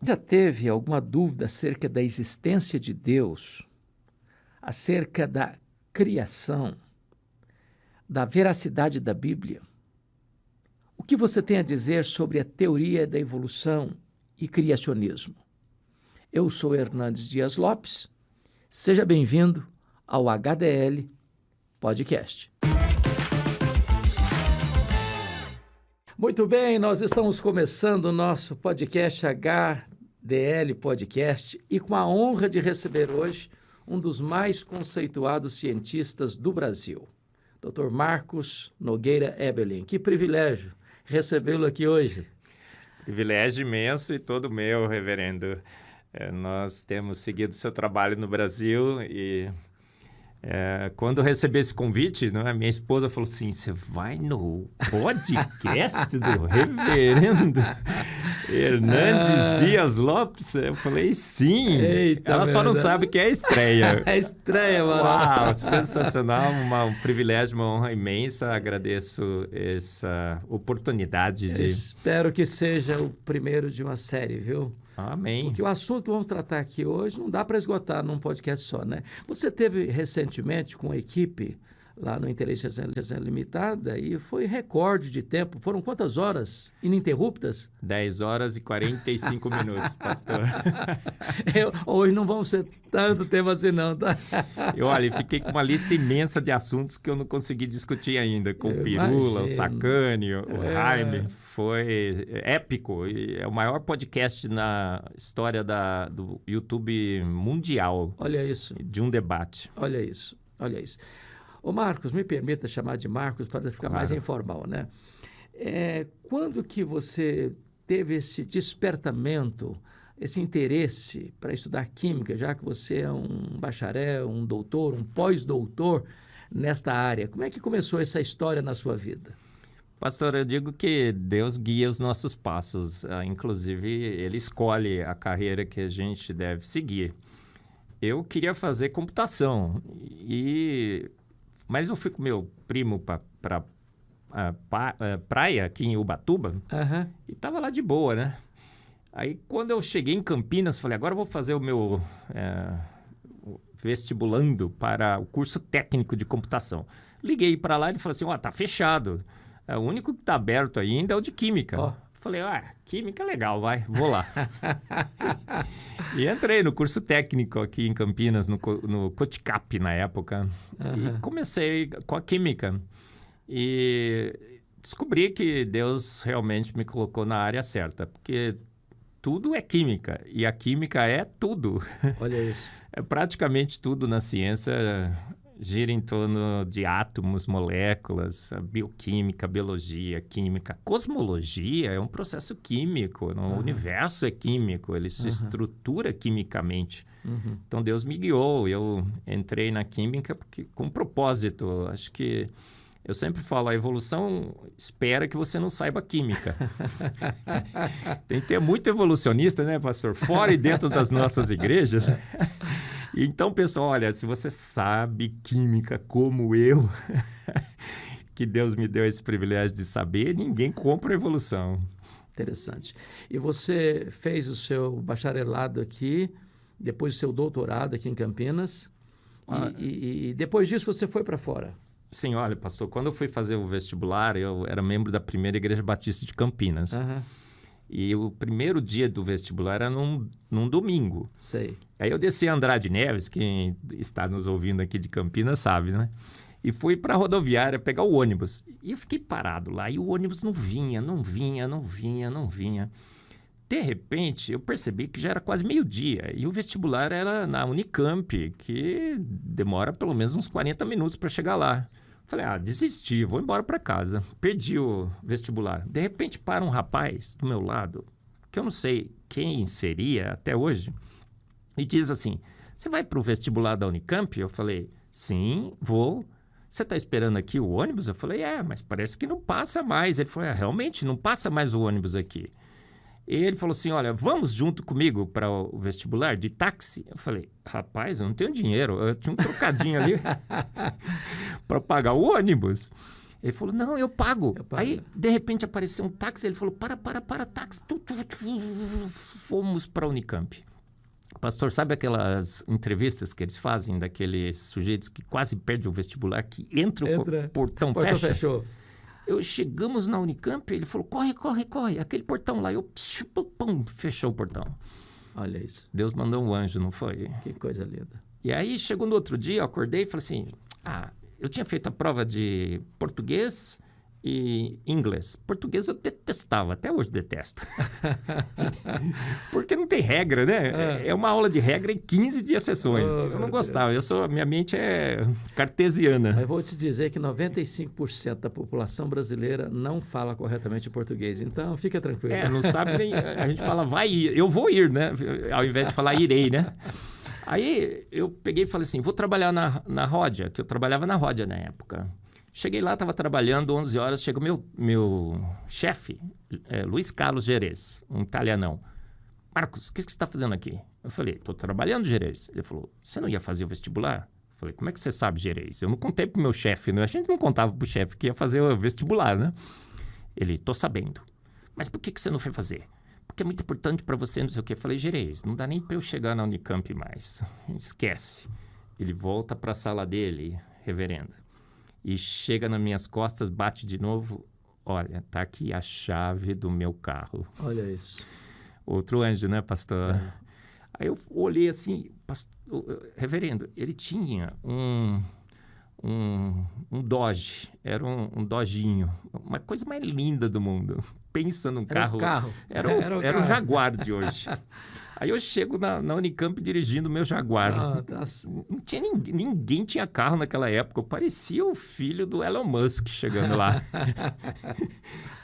Já teve alguma dúvida acerca da existência de Deus, acerca da criação, da veracidade da Bíblia? O que você tem a dizer sobre a teoria da evolução e criacionismo? Eu sou Hernandes Dias Lopes. Seja bem-vindo ao HDL Podcast. Muito bem, nós estamos começando o nosso podcast HDL Podcast e com a honra de receber hoje um dos mais conceituados cientistas do Brasil, Dr. Marcos Nogueira Eberlin. Que privilégio recebê-lo aqui hoje. Privilégio imenso e todo meu, reverendo. Nós temos seguido seu trabalho no Brasil e quando recebi esse convite, né, minha esposa falou assim, você vai no podcast do reverendo Hernandes Dias Lopes? Eu falei, sim. Eita, ela só não sabe que é a estreia. É estreia, mano. Uau, sensacional, um privilégio, uma honra imensa. Agradeço essa oportunidade de... Espero que seja o primeiro de uma série, viu? Amém. Porque o assunto que vamos tratar aqui hoje não dá para esgotar num podcast só, né? Você teve recentemente com a equipe lá no Inteligência Limitada e foi recorde de tempo. Foram quantas horas ininterruptas? 10 horas e 45 minutos, pastor. Hoje não vamos ser tanto tempo assim não, tá? Olha, fiquei com uma lista imensa de assuntos que eu não consegui discutir ainda, com o Pirula, o Sacani, o Jaime. Foi épico, e é o maior podcast na história do YouTube mundial. Olha isso. De um debate. Olha isso. Ô Marcos, me permita chamar de Marcos para ficar mais informal, né? Quando que você teve esse despertamento, esse interesse para estudar química, já que você é um bacharel, um doutor, um pós-doutor nesta área? Como é que começou essa história na sua vida? Pastor, eu digo que Deus guia os nossos passos. Inclusive, Ele escolhe a carreira que a gente deve seguir. Eu queria fazer computação, mas eu fui com meu primo para praia aqui em Ubatuba e estava lá de boa, né? Aí, quando eu cheguei em Campinas, falei, agora eu vou fazer o meu vestibulando para o curso técnico de computação. Liguei para lá e ele falou assim, tá fechado. O único que está aberto ainda é o de química. Falei, química é legal, vou lá. E entrei no curso técnico aqui em Campinas, no Coticap na época. E comecei com a química. E descobri que Deus realmente me colocou na área certa, porque tudo é química, e a química é tudo. Olha isso. Praticamente tudo na ciência gira em torno de átomos, moléculas, bioquímica, biologia, química. Cosmologia é um processo químico, o universo é químico, ele se estrutura quimicamente. Então, Deus me guiou, eu entrei na química com um propósito. Acho que eu sempre falo, a evolução espera que você não saiba química. Tem que ter muito evolucionista, né, pastor? Fora e dentro das nossas igrejas. Então, pessoal, olha, se você sabe química como eu, que Deus me deu esse privilégio de saber, ninguém compra a evolução. Interessante. E você fez o seu bacharelado aqui, depois o seu doutorado aqui em Campinas, e depois disso você foi para fora? Sim, olha, pastor, quando eu fui fazer o vestibular, eu era membro da primeira Igreja Batista de Campinas. E o primeiro dia do vestibular era num domingo. Sei. Aí eu desci a Andrade Neves, quem está nos ouvindo aqui de Campinas sabe, né? E fui para a rodoviária pegar o ônibus. E eu fiquei parado lá e o ônibus não vinha. De repente, eu percebi que já era quase meio-dia. E o vestibular era na Unicamp, que demora pelo menos uns 40 minutos para chegar lá. Falei, desisti, vou embora para casa. Perdi o vestibular. De repente, para um rapaz do meu lado, que eu não sei quem seria até hoje, e diz assim, você vai para o vestibular da Unicamp? Eu falei, sim, vou. Você está esperando aqui o ônibus? Eu falei, mas parece que não passa mais. Ele falou, realmente, não passa mais o ônibus aqui. E ele falou assim, olha, vamos junto comigo para o vestibular de táxi? Eu falei, rapaz, eu não tenho dinheiro. Eu tinha um trocadinho ali para pagar o ônibus. Ele falou, não, eu pago. Eu pago. Aí, de repente, apareceu um táxi, ele falou, para, táxi. Fomos para a Unicamp. Pastor, sabe aquelas entrevistas que eles fazem daqueles sujeitos que quase perdem o vestibular, que entra o portão fecha? Fechou. Chegamos na Unicamp, ele falou, corre, aquele portão lá. Fechou o portão. Olha isso. Deus mandou um anjo, não foi? Que coisa linda. E aí, chegou no outro dia, eu acordei e falei assim, eu tinha feito a prova de português e inglês. Português eu detestava, até hoje detesto. Porque não tem regra, né? É uma aula de regra em 15 de sessões. Eu não gostava, minha mente é cartesiana. Mas vou te dizer que 95% da população brasileira não fala corretamente português, então fica tranquilo. Não sabe nem... A gente fala, vai ir, eu vou ir, né? Ao invés de falar, irei, né? Aí eu peguei e falei assim, vou trabalhar na Ródia, que eu trabalhava na Ródia na época. Cheguei lá, estava trabalhando, 11 horas, chega o meu chefe, Luiz Carlos Gerês, um italianão. Marcos, o que você está fazendo aqui? Eu falei, estou trabalhando, Gerês. Ele falou, você não ia fazer o vestibular? Eu falei, como é que você sabe, Gerês? Eu não contei para o meu chefe, né? A gente não contava para o chefe que ia fazer o vestibular, né? Ele, estou sabendo. Mas por que você não foi fazer? Porque é muito importante para você, não sei o quê. Eu falei, Gerês, não dá nem para eu chegar na Unicamp mais. Esquece. Ele volta para a sala dele, reverendo. E chega nas minhas costas, bate de novo. Olha, tá aqui a chave do meu carro. Olha isso. Outro anjo, né, pastor? Aí eu olhei assim, reverendo, ele tinha um Dodge, era um Dodginho, uma coisa mais linda do mundo. Pensa num carro. Era o Jaguar de hoje. Aí eu chego na Unicamp dirigindo o meu Jaguar. Não tinha ninguém tinha carro naquela época. Eu parecia o filho do Elon Musk chegando lá.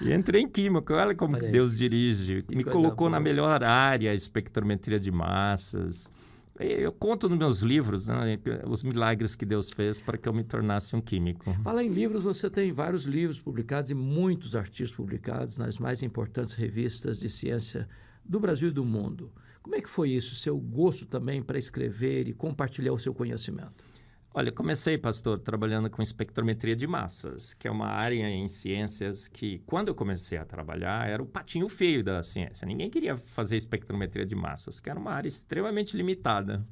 E entrei em química. Olha como Deus dirige. Me colocou na melhor área, espectrometria de massas. Eu conto nos meus livros, né, os milagres que Deus fez para que eu me tornasse um químico. Fala em livros, você tem vários livros publicados e muitos artigos publicados nas mais importantes revistas de ciência do Brasil e do mundo. Como é que foi isso, seu gosto também para escrever e compartilhar o seu conhecimento? Olha, eu comecei, pastor, trabalhando com espectrometria de massas, que é uma área em ciências que, quando eu comecei a trabalhar, era o patinho feio da ciência. Ninguém queria fazer espectrometria de massas, que era uma área extremamente limitada.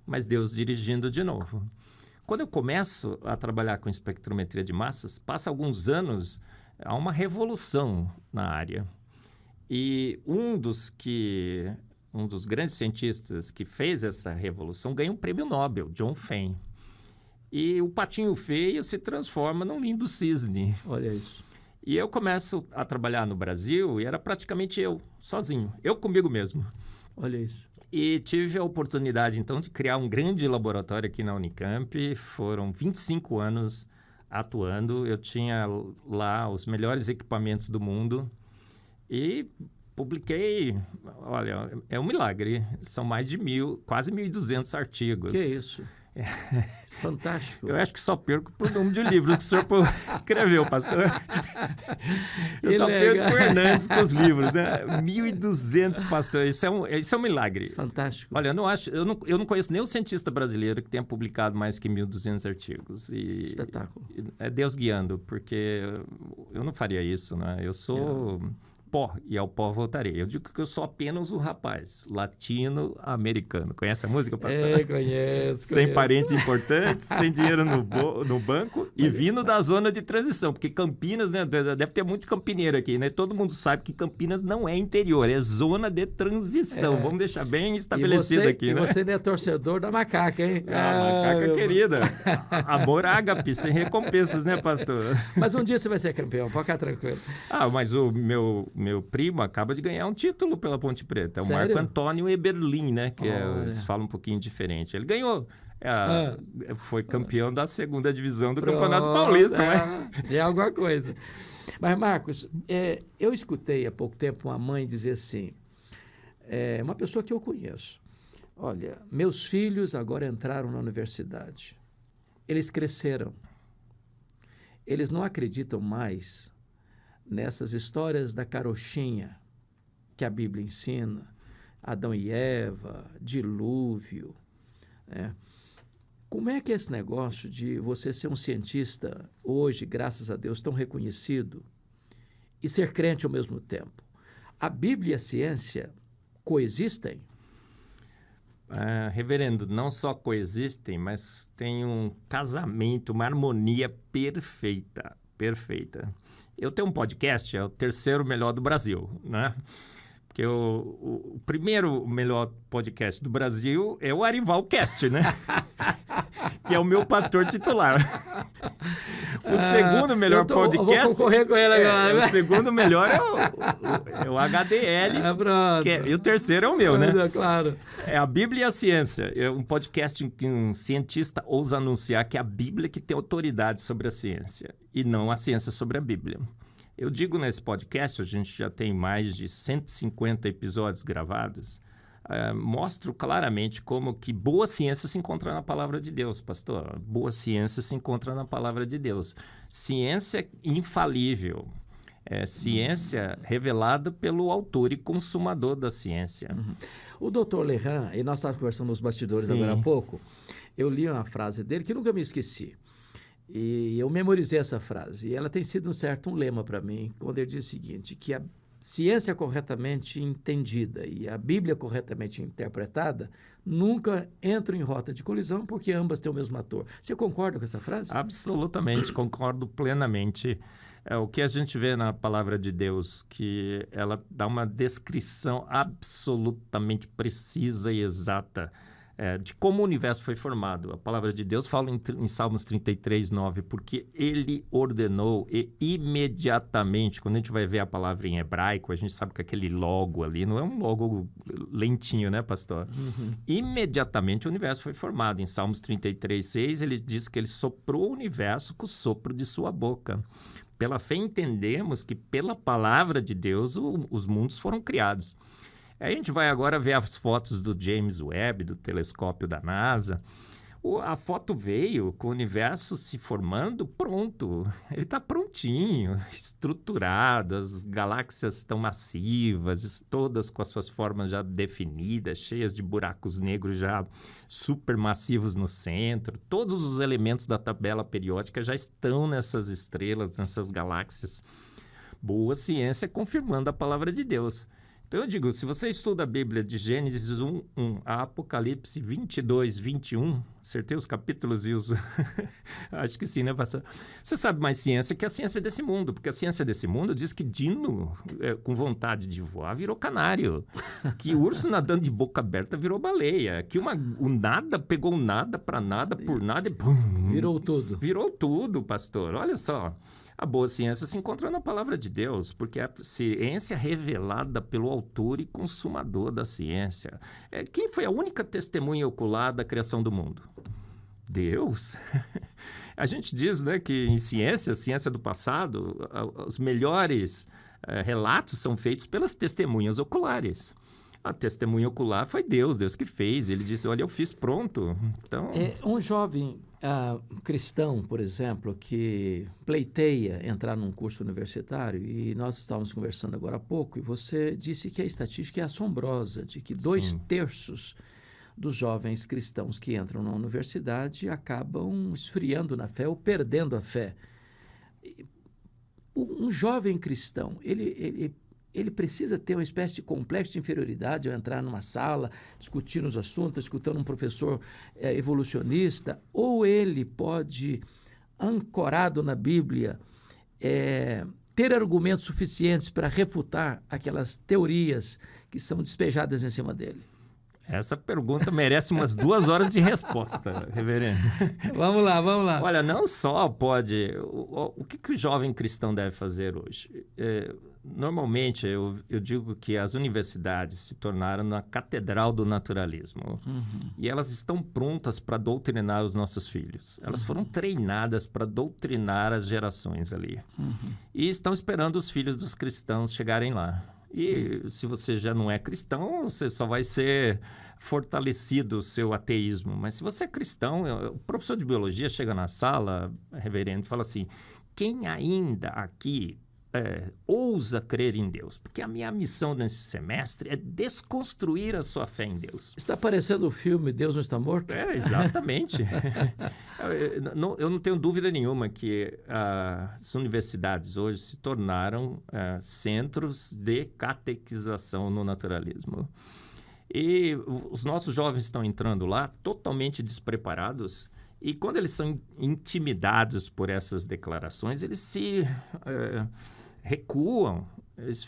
Mas Deus dirigindo de novo. Quando eu começo a trabalhar com espectrometria de massas, passa alguns anos, há uma revolução na área. E um dos grandes cientistas que fez essa revolução ganhou um prêmio Nobel, John Fein. E o patinho feio se transforma num lindo cisne. Olha isso. E eu começo a trabalhar no Brasil e era praticamente eu, sozinho. Eu comigo mesmo. Olha isso. E tive a oportunidade, então, de criar um grande laboratório aqui na Unicamp. Foram 25 anos atuando. Eu tinha lá os melhores equipamentos do mundo. E publiquei, olha, é um milagre. São mais de quase 1.200 artigos. Que isso? Fantástico. Eu acho que só perco por número de livros que o senhor escreveu, pastor. Eu só perco por Hernandes com os livros, né? 1.200, pastor. Isso é um milagre. Fantástico. Olha, eu não conheço nenhum cientista brasileiro que tenha publicado mais que 1.200 artigos. Espetáculo. É Deus guiando, porque eu não faria isso, né? Eu sou... pó, e ao pó voltarei. Eu digo que eu sou apenas um rapaz latino-americano. Conhece a música, pastor? Conheço. Sem parentes importantes, sem dinheiro no banco e vindo da zona de transição. Porque Campinas, né? Deve ter muito campineiro aqui, né? Todo mundo sabe que Campinas não é interior, é zona de transição. Vamos deixar bem estabelecido aqui, né? E você não é torcedor da macaca, hein? Macaca querida. Amor ágape, sem recompensas, né, pastor? Mas um dia você vai ser campeão, pode ficar tranquilo. Mas o meu primo acaba de ganhar um título pela Ponte Preta. É o Marco Antônio Eberlin, né? Que eles falam um pouquinho diferente. Ele ganhou. Foi campeão da 2ª divisão do Campeonato Paulista. Já é alguma coisa. Mas, Marcos, eu escutei há pouco tempo uma mãe dizer assim, uma pessoa que eu conheço. Olha, meus filhos agora entraram na universidade. Eles cresceram. Eles não acreditam mais nessas histórias da carochinha que a Bíblia ensina, Adão e Eva, dilúvio, né? Como é que é esse negócio de você ser um cientista hoje, graças a Deus, tão reconhecido e ser crente ao mesmo tempo? A Bíblia e a ciência coexistem? Reverendo, não só coexistem, mas tem um casamento, uma harmonia perfeita, perfeita. Eu tenho um podcast, é o terceiro melhor do Brasil, né? Porque o primeiro melhor podcast do Brasil é o Arivalcast, né? Que é o meu pastor titular. O segundo melhor podcast... Eu vou concorrer com ele agora. O segundo melhor é o HDL. E o terceiro é o meu, né? Claro. É a Bíblia e a Ciência. É um podcast em que um cientista ousa anunciar que é a Bíblia que tem autoridade sobre a ciência e não a ciência sobre a Bíblia. Eu digo nesse podcast, a gente já tem mais de 150 episódios gravados, mostro claramente como que boa ciência se encontra na palavra de Deus, pastor. Boa ciência se encontra na palavra de Deus. Ciência infalível. Ciência revelada pelo autor e consumador da ciência. Uhum. O doutor Lehan, e nós estávamos conversando nos bastidores agora há pouco, eu li uma frase dele que nunca me esqueci. E eu memorizei essa frase. E ela tem sido um lema para mim, quando ele diz o seguinte, que a ciência corretamente entendida e a Bíblia corretamente interpretada nunca entram em rota de colisão porque ambas têm o mesmo ator. Você concorda com essa frase? Absolutamente, concordo plenamente. O que a gente vê na palavra de Deus, que ela dá uma descrição absolutamente precisa e exata de como o universo foi formado. A palavra de Deus fala em Salmos 33:9, porque ele ordenou e imediatamente, quando a gente vai ver a palavra em hebraico, a gente sabe que aquele logo ali não é um logo lentinho, né, pastor? Uhum. Imediatamente o universo foi formado. Em Salmos 33:6, ele diz que ele soprou o universo com o sopro de sua boca. Pela fé entendemos que pela palavra de Deus os mundos foram criados. A gente vai agora ver as fotos do James Webb, do telescópio da NASA. A foto veio com o universo se formando pronto. Ele está prontinho, estruturado, as galáxias estão massivas, todas com as suas formas já definidas, cheias de buracos negros já supermassivos no centro. Todos os elementos da tabela periódica já estão nessas estrelas, nessas galáxias. Boa ciência confirmando a palavra de Deus. Então eu digo, se você estuda a Bíblia de Gênesis 1:1 a Apocalipse 22:21, acertei os capítulos e os... Acho que sim, né, pastor? Você sabe mais ciência que a ciência desse mundo, porque a ciência desse mundo diz que Dino, com vontade de voar, virou canário, que urso nadando de boca aberta virou baleia, que o nada pegou o nada para nada, por nada e... Pum, virou tudo. Virou tudo, pastor. Olha só. A boa ciência se encontra na palavra de Deus, porque a ciência revelada pelo autor e consumador da ciência. Quem foi a única testemunha ocular da criação do mundo? Deus. A gente diz, né, que em ciência do passado, os melhores relatos são feitos pelas testemunhas oculares. A testemunha ocular foi Deus que fez. Ele disse, olha, eu fiz pronto. Então... Um jovem cristão, por exemplo, que pleiteia entrar num curso universitário, e nós estávamos conversando agora há pouco, e você disse que a estatística é assombrosa, de que 2/3 dos jovens cristãos que entram na universidade acabam esfriando na fé ou perdendo a fé. Um jovem cristão, ele precisa ter uma espécie de complexo de inferioridade ao entrar numa sala, discutindo os assuntos, escutando um professor evolucionista, ou ele pode, ancorado na Bíblia, ter argumentos suficientes para refutar aquelas teorias que são despejadas em cima dele? Essa pergunta merece umas 2 horas de resposta, reverendo. Vamos lá. Olha, não só pode... O que o jovem cristão deve fazer hoje? Normalmente, eu digo que as universidades se tornaram a catedral do naturalismo. Uhum. E elas estão prontas para doutrinar os nossos filhos. Elas foram treinadas para doutrinar as gerações ali. Uhum. E estão esperando os filhos dos cristãos chegarem lá. E se você já não é cristão, você só vai ser fortalecido o seu ateísmo. Mas se você é cristão, o professor de biologia chega na sala, reverendo, e fala assim, quem ainda aqui ousa crer em Deus, porque a minha missão nesse semestre é desconstruir a sua fé em Deus. Está parecendo o filme Deus Não Está Morto? Exatamente. Eu não tenho dúvida nenhuma que as universidades hoje se tornaram centros de catequização no naturalismo. E os nossos jovens estão entrando lá totalmente despreparados. E quando eles são intimidados por essas declarações, eles se recuam, eles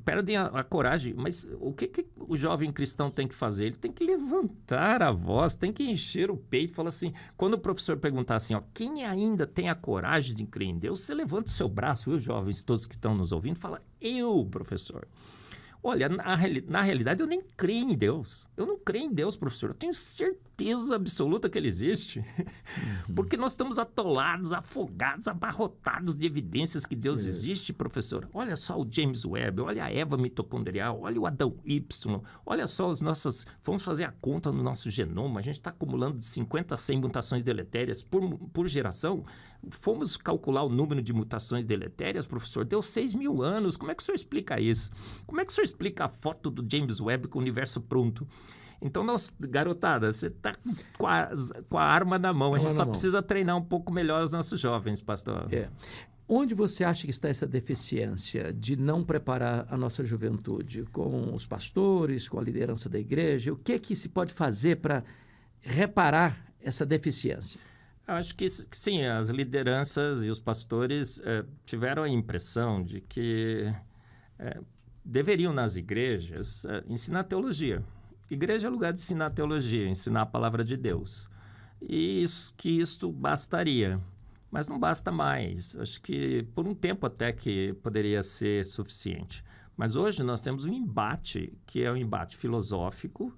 perdem a coragem. Mas o que o jovem cristão tem que fazer? Ele tem que levantar a voz, tem que encher o peito e falar assim, quando o professor perguntar assim, quem ainda tem a coragem de crer em Deus, você levanta o seu braço, os jovens todos que estão nos ouvindo, fala, eu, professor. Olha, na realidade, eu nem creio em Deus. Eu não creio em Deus, professor. Eu tenho certeza absoluta que ele existe. Porque nós estamos atolados, afogados, abarrotados de evidências que Deus existe, professor. Olha só o James Webb, olha a Eva mitocondrial, olha o Adão Y, olha só as nossas... Vamos fazer a conta no nosso genoma. A gente está acumulando de 50 a 100 mutações deletérias por geração. Fomos calcular o número de mutações deletérias, professor. Deu 6.000 anos. Como é que o senhor explica isso? Como é que o senhor explica a foto do James Webb com o universo pronto? Então, garotada, você está com a arma na mão. A gente só precisa treinar um pouco melhor os nossos jovens, pastor. Onde você acha que está essa deficiência de não preparar a nossa juventude? Com os pastores, com a liderança da igreja? O que se pode fazer para reparar essa deficiência? Eu acho que sim, as lideranças e os pastores tiveram a impressão de que deveriam nas igrejas ensinar teologia. Igreja é lugar de ensinar teologia, ensinar a palavra de Deus. E isto bastaria. Mas não basta mais. Acho que por um tempo até que poderia ser suficiente. Mas hoje nós temos um embate, que é um embate filosófico,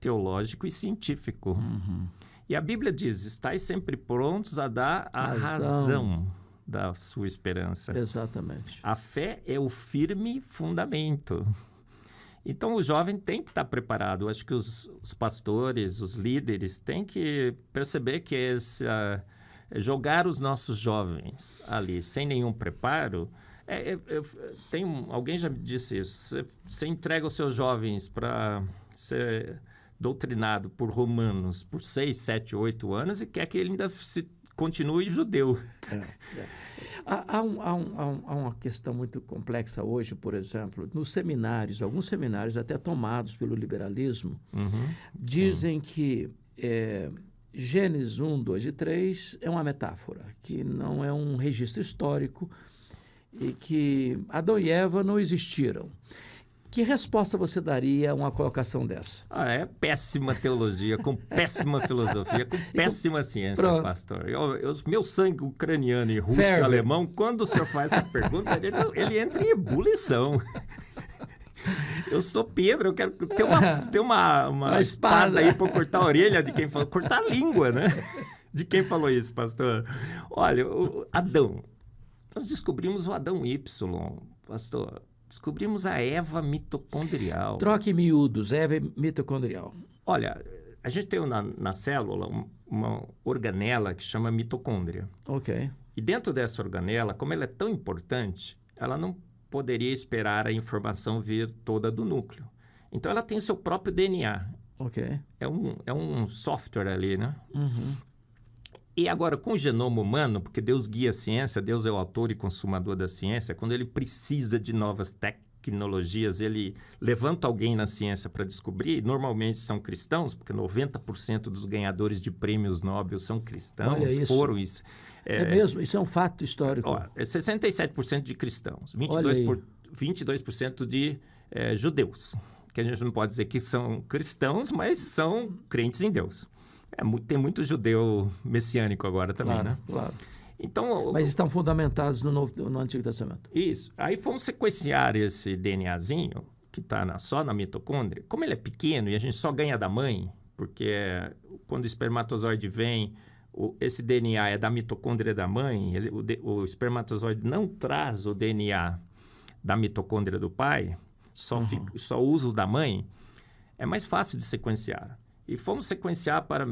teológico e científico. Uhum. E a Bíblia diz, estais sempre prontos a dar a razão da sua esperança. Exatamente. A fé é o firme fundamento. Então, o jovem tem que estar preparado. Eu acho que os pastores, os líderes, têm que perceber que jogar os nossos jovens ali sem nenhum preparo... alguém já me disse isso. Você entrega os seus jovens para ser doutrinado por romanos por 6, 7, 8 anos e quer que ele ainda continue judeu. Há uma questão muito complexa hoje, por exemplo, nos seminários, alguns seminários até tomados pelo liberalismo, dizem que Gênesis 1, 2 e 3 é uma metáfora, que não é um registro histórico e que Adão e Eva não existiram. Que resposta você daria a uma colocação dessa? É péssima teologia, com péssima filosofia, com péssima ciência, Pronto. pastor. Meu sangue ucraniano e russo e alemão, quando o senhor faz essa pergunta, ele entra em ebulição. Eu sou Pedro, eu quero ter uma espada aí para cortar a orelha de quem falou, cortar a língua, né? De quem falou isso, pastor? Olha, Adão. Nós descobrimos o Adão Y, pastor. Descobrimos a Eva mitocondrial. Troque em miúdos, Eva mitocondrial. Olha, a gente tem na célula uma organela que chama mitocôndria. Ok. E dentro dessa organela, como ela é tão importante, ela não poderia esperar a informação vir toda do núcleo. Então, ela tem o seu próprio DNA. Ok. É um software ali, né? Uhum. E agora, com o genoma humano, porque Deus guia a ciência, Deus é o autor e consumador da ciência, quando ele precisa de novas tecnologias, ele levanta alguém na ciência para descobrir, normalmente são cristãos, porque 90% dos ganhadores de prêmios Nobel são cristãos. Olha isso. Foram isso. É mesmo? Isso é um fato histórico. 67% de cristãos, 22% de judeus, que a gente não pode dizer que são cristãos, mas são crentes em Deus. Tem muito judeu messiânico agora também, claro, né? Claro. Então, mas estão fundamentados no Antigo Testamento. Isso. Aí fomos sequenciar esse DNAzinho, que está só na mitocôndria. Como ele é pequeno e a gente só ganha da mãe, porque quando o espermatozoide vem, esse DNA é da mitocôndria da mãe, o espermatozoide não traz o DNA da mitocôndria do pai, só usa o da mãe, é mais fácil de sequenciar. E fomos sequenciar para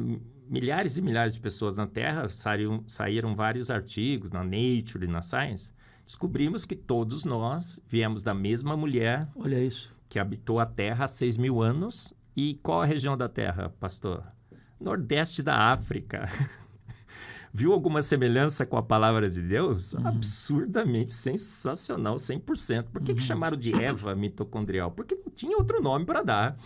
milhares e milhares de pessoas na Terra, saíram vários artigos na Nature e na Science, Descobrimos que todos nós viemos da mesma mulher Olha isso. que habitou a Terra há 6.000 anos. E qual a região da Terra, pastor? Nordeste da África. Viu alguma semelhança com a palavra de Deus? Absurdamente sensacional, 100%. Por que chamaram de Eva mitocondrial? Porque não tinha outro nome para dar.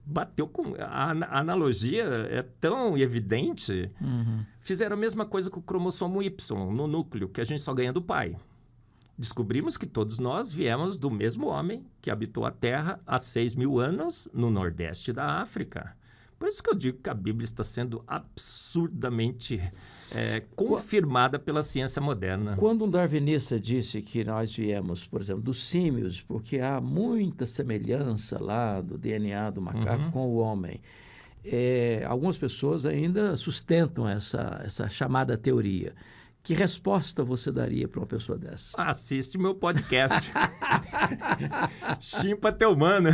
Bateu com... A analogia é tão evidente. Fizeram a mesma coisa com o cromossomo Y, no núcleo, que a gente só ganha do pai. Descobrimos que todos nós viemos do mesmo homem que habitou a Terra há 6.000 anos no Nordeste da África. Por isso que eu digo que a Bíblia está sendo absurdamente confirmada pela ciência moderna. Quando um darwinista disse que nós viemos, por exemplo, dos símios, porque há muita semelhança lá do DNA do macaco com o homem, algumas pessoas ainda sustentam essa chamada teoria. Que resposta você daria para uma pessoa dessa? Assiste meu podcast. Chimpa teu mano.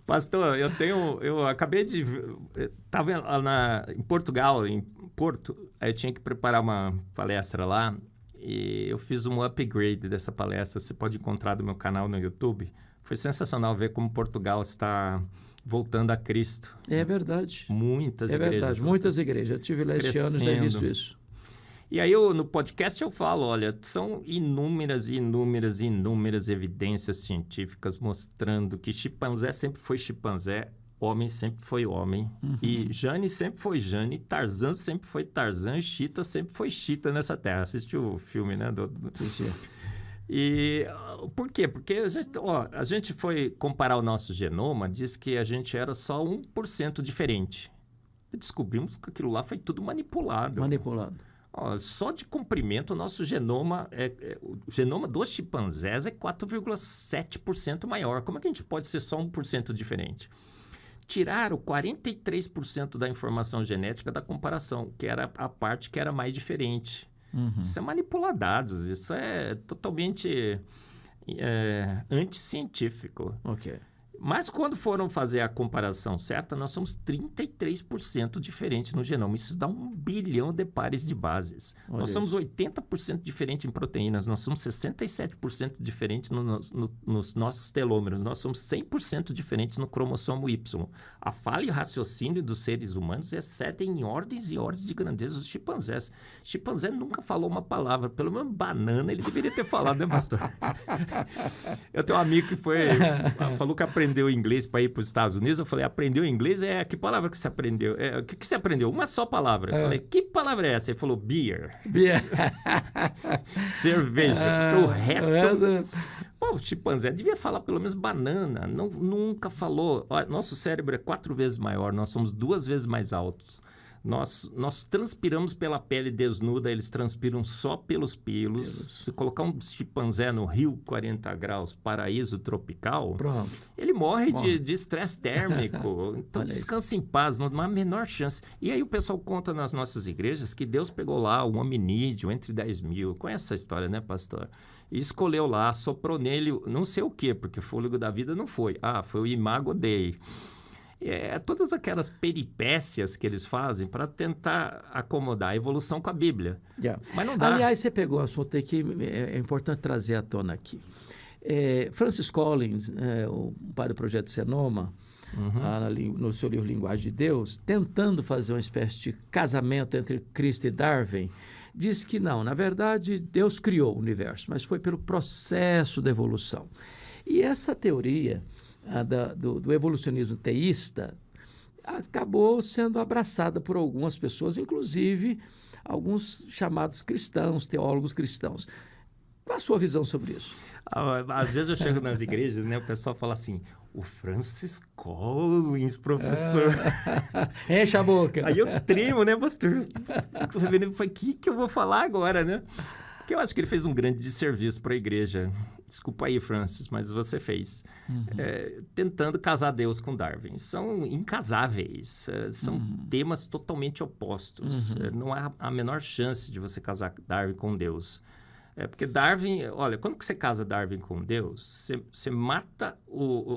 Pastor, eu acabei de... Estava em Portugal, em Porto, aí eu tinha que preparar uma palestra lá e eu fiz um upgrade dessa palestra. Você pode encontrar no meu canal no YouTube. Foi sensacional ver como Portugal está voltando a Cristo. É verdade. Muitas igrejas. É verdade, muitas igrejas. Eu estive lá este ano e já visto isso. E aí, no podcast eu falo, olha, são inúmeras evidências científicas mostrando que chimpanzé sempre foi chimpanzé, homem sempre foi homem, e Jane sempre foi Jane, Tarzan sempre foi Tarzan, e Cheetah sempre foi Cheetah nessa terra. Assistiu o filme, né? Assisti. E por quê? Porque a gente foi comparar o nosso genoma, diz que a gente era só 1% diferente. E descobrimos que aquilo lá foi tudo manipulado. Só de comprimento, o nosso genoma, o genoma dos chimpanzés é 4,7% maior. Como é que a gente pode ser só 1% diferente? Tiraram 43% da informação genética da comparação, que era a parte que era mais diferente. Isso é manipular dados, isso é totalmente anticientífico. Ok. Mas quando foram fazer a comparação certa, nós somos 33% diferentes no genoma. Isso dá 1 bilhão de pares de bases. Olha nós somos isso. 80% diferentes em proteínas, nós somos 67% diferentes nos nossos telômeros, nós somos 100% diferentes no cromossomo Y. A falha e raciocínio dos seres humanos excedem em ordens e ordens de grandeza os chimpanzés. Chimpanzé nunca falou uma palavra, pelo menos banana ele deveria ter falado, né, pastor? Eu tenho um amigo que falou que aprendeu inglês para ir para os Estados Unidos. Eu falei, aprendeu inglês? Que palavra que você aprendeu? O que você aprendeu? Uma só palavra. Eu falei, que palavra é essa? Ele falou, beer. Cerveja. Porque o resto... Bom, o chimpanzé devia falar pelo menos banana. Nunca falou. Nosso cérebro é 4 vezes maior. Nós somos 2 vezes mais altos. Nós transpiramos pela pele desnuda, eles transpiram só pelos pelos. Se colocar um chimpanzé no Rio, 40 graus, paraíso tropical, Pronto. ele morre de estresse térmico. Então, descansa em paz, não há a menor chance. E aí o pessoal conta nas nossas igrejas que Deus pegou lá um hominídeo entre 10 mil. Conhece essa história, né, pastor? E escolheu lá, soprou nele, não sei o quê, porque o fôlego da vida não foi. Foi o Imago Dei. Todas aquelas peripécias que eles fazem para tentar acomodar a evolução com a Bíblia. Mas não dá. Aliás, você pegou um assunto aí que é importante trazer à tona aqui. Francis Collins, o pai do Projeto Senoma, no seu livro Linguagem de Deus, tentando fazer uma espécie de casamento entre Cristo e Darwin, diz que não, na verdade, Deus criou o universo, mas foi pelo processo da evolução. E essa teoria do evolucionismo teísta acabou sendo abraçada por algumas pessoas, inclusive alguns chamados cristãos, teólogos cristãos. Qual a sua visão sobre isso? Às vezes eu chego nas igrejas, né, o pessoal fala assim, o Francis Collins, professor. Enche a boca. Aí eu tremo, né, pastor? O reverendo falou, o que eu vou falar agora, né? Porque eu acho que ele fez um grande desserviço para a igreja. Desculpa aí, Francis, mas você fez. Tentando casar Deus com Darwin. São incasáveis. São temas totalmente opostos. Não há a menor chance de você casar Darwin com Deus. Porque Darwin... Olha, quando que você casa Darwin com Deus, você mata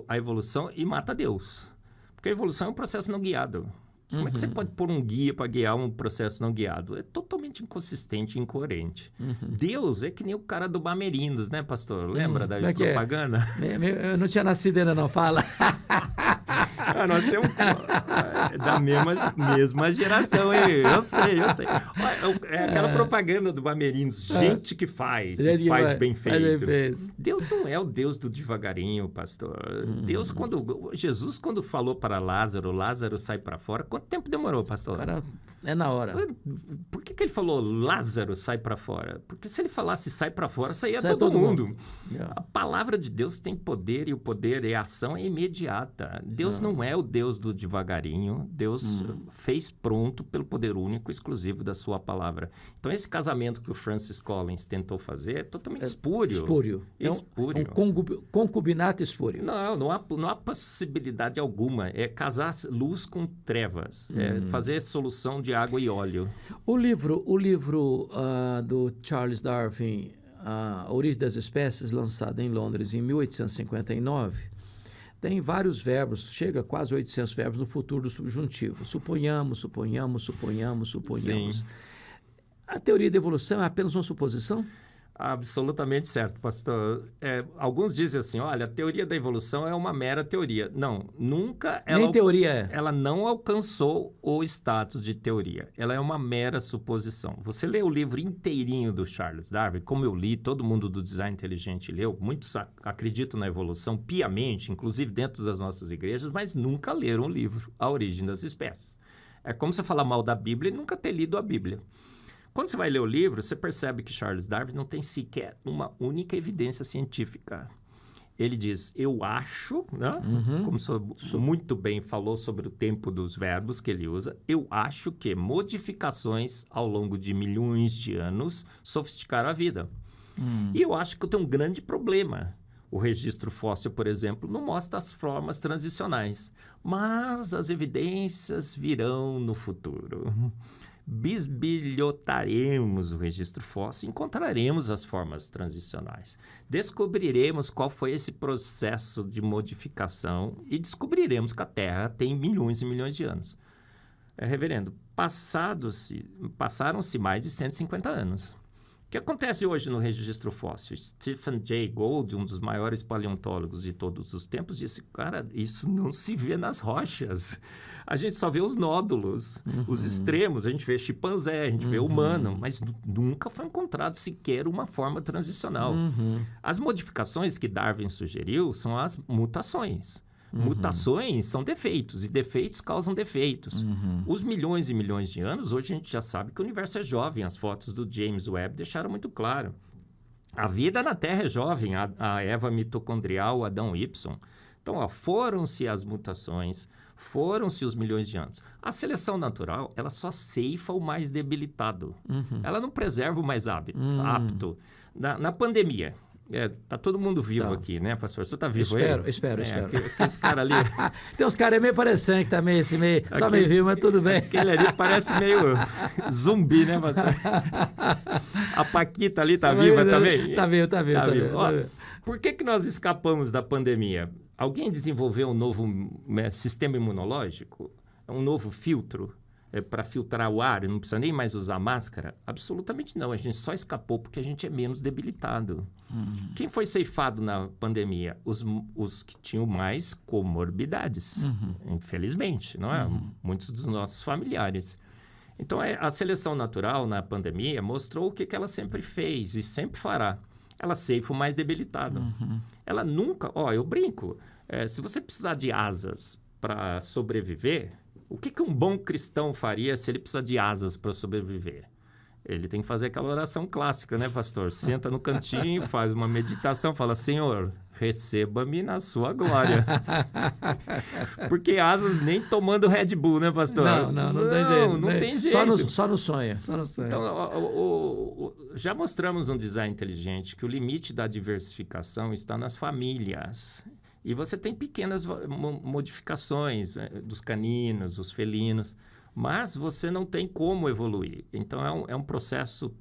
a evolução e mata Deus. Porque a evolução é um processo não guiado. Como é que você pode pôr um guia para guiar um processo não guiado? É totalmente inconsistente e incoerente. Deus é que nem o cara do Bamerindos, né, pastor? Lembra da propaganda? Eu não tinha nascido ainda, não. Fala. Nós temos da mesma geração aí. Eu sei. É aquela propaganda do Bamerindos. Gente que faz bem feito. Deus não é o Deus do devagarinho, pastor. Jesus, quando falou para Lázaro sai para fora, quanto tempo demorou, pastor? Cara, é na hora. Por que ele falou Lázaro sai para fora? Porque se ele falasse sai para fora, saía todo mundo. A palavra de Deus tem poder e o poder e a ação é imediata. Deus não é o Deus do devagarinho. Deus fez pronto pelo poder único exclusivo da sua palavra. Então, esse casamento que o Francis Collins tentou fazer é totalmente espúrio. Espúrio. Espúrio. É um concubinato espúrio. Não há possibilidade alguma. É casar luz com trevas. É fazer solução de água e óleo. O livro do Charles Darwin, A Origem das Espécies, lançado em Londres em 1859, tem vários verbos, chega a quase 800 verbos no futuro do subjuntivo. Suponhamos. Sim. A teoria da evolução é apenas uma suposição? Absolutamente certo, pastor. Alguns dizem assim, olha, a teoria da evolução é uma mera teoria. Não, nunca Nem teoria é. Ela não alcançou o status de teoria. Ela é uma mera suposição. Você lê o livro inteirinho do Charles Darwin, como eu li, todo mundo do design inteligente leu, muitos acreditam na evolução piamente, inclusive dentro das nossas igrejas, mas nunca leram o livro A Origem das Espécies. É como você falar mal da Bíblia e nunca ter lido a Bíblia. Quando você vai ler o livro, você percebe que Charles Darwin não tem sequer uma única evidência científica. Ele diz, eu acho, né? Como muito bem falou sobre o tempo dos verbos que ele usa, eu acho que modificações ao longo de milhões de anos sofisticaram a vida. E eu acho que eu tenho um grande problema. O registro fóssil, por exemplo, não mostra as formas transicionais, mas as evidências virão no futuro. Bisbilhotaremos o registro fóssil e encontraremos as formas transicionais. Descobriremos qual foi esse processo de modificação e descobriremos que a Terra tem milhões e milhões de anos. Reverendo, passaram-se mais de 150 anos. O que acontece hoje no registro fóssil? Stephen Jay Gould, um dos maiores paleontólogos de todos os tempos, disse, cara, isso não se vê nas rochas. A gente só vê os nódulos, os extremos. A gente vê chimpanzé, a gente vê humano, mas nunca foi encontrado sequer uma forma transicional. As modificações que Darwin sugeriu são as mutações. Mutações são defeitos, e defeitos causam defeitos. Os milhões e milhões de anos, hoje a gente já sabe que o universo é jovem. As fotos do James Webb deixaram muito claro. A vida na Terra é jovem, a Eva mitocondrial, o Adão Y. Então, foram-se as mutações, foram-se os milhões de anos. A seleção natural, ela só ceifa o mais debilitado. Ela não preserva o mais apto. Na pandemia... tá todo mundo vivo aqui, né, pastor? Você tá vivo aí? Espero. Esse cara ali... Tem uns caras meio parecendo que tá meio só meio vivo, mas tudo bem. Aquele ali parece meio zumbi, né, pastor? A Paquita ali tá viva também? Tá vivo. Por que nós escapamos da pandemia? Alguém desenvolveu um novo sistema imunológico? Um novo filtro? Para filtrar o ar, não precisa nem mais usar máscara? Absolutamente não. A gente só escapou porque a gente é menos debilitado. Quem foi ceifado na pandemia? Os que tinham mais comorbidades, infelizmente, não é? Muitos dos nossos familiares. Então, a seleção natural na pandemia mostrou o que ela sempre fez e sempre fará. Ela ceifa o mais debilitado. Ela nunca... eu brinco. Se você precisar de asas para sobreviver... O que um bom cristão faria se ele precisa de asas para sobreviver? Ele tem que fazer aquela oração clássica, né, pastor? Senta no cantinho, faz uma meditação, fala, Senhor, receba-me na sua glória. Porque asas nem tomando Red Bull, né, pastor? Não tem jeito. Não tem jeito. Só no sonho. Então, já mostramos no design inteligente que o limite da diversificação está nas famílias. E você tem pequenas modificações, né, dos caninos, os felinos, mas você não tem como evoluir. Então, é um processo...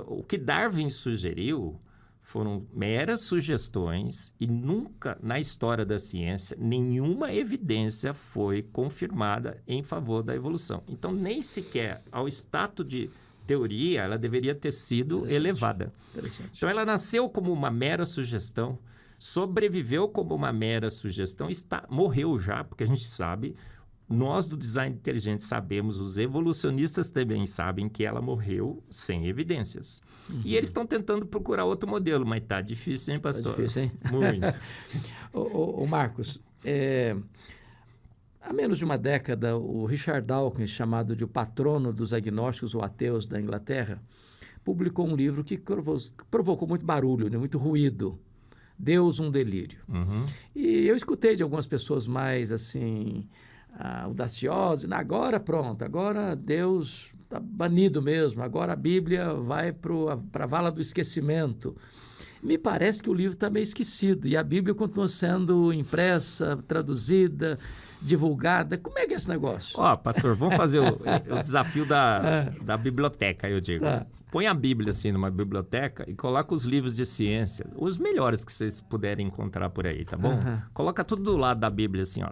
o que Darwin sugeriu foram meras sugestões e nunca, na história da ciência, nenhuma evidência foi confirmada em favor da evolução. Então, nem sequer ao status de teoria ela deveria ter sido elevada. Então, ela nasceu como uma mera sugestão, sobreviveu como uma mera sugestão, morreu já, porque a gente sabe, nós do design inteligente sabemos, os evolucionistas também sabem que ela morreu sem evidências. E eles estão tentando procurar outro modelo, mas tá difícil, hein, pastor? Tá difícil, hein? Muito. Ô, Marcos, há menos de uma década, o Richard Dawkins, chamado de o patrono dos agnósticos ou ateus da Inglaterra, publicou um livro que provocou muito barulho, né? Muito ruído. Deus, um delírio. E eu escutei de algumas pessoas mais, assim, audaciosas, agora pronto, agora Deus está banido mesmo, agora a Bíblia vai para a vala do esquecimento. Me parece que o livro está meio esquecido e a Bíblia continua sendo impressa, traduzida, divulgada. Como é que é esse negócio? Pastor, vamos fazer o desafio da biblioteca, eu digo. Tá. Põe a Bíblia assim numa biblioteca e coloca os livros de ciência, os melhores que vocês puderem encontrar por aí, tá bom? Coloca tudo do lado da Bíblia assim, ó.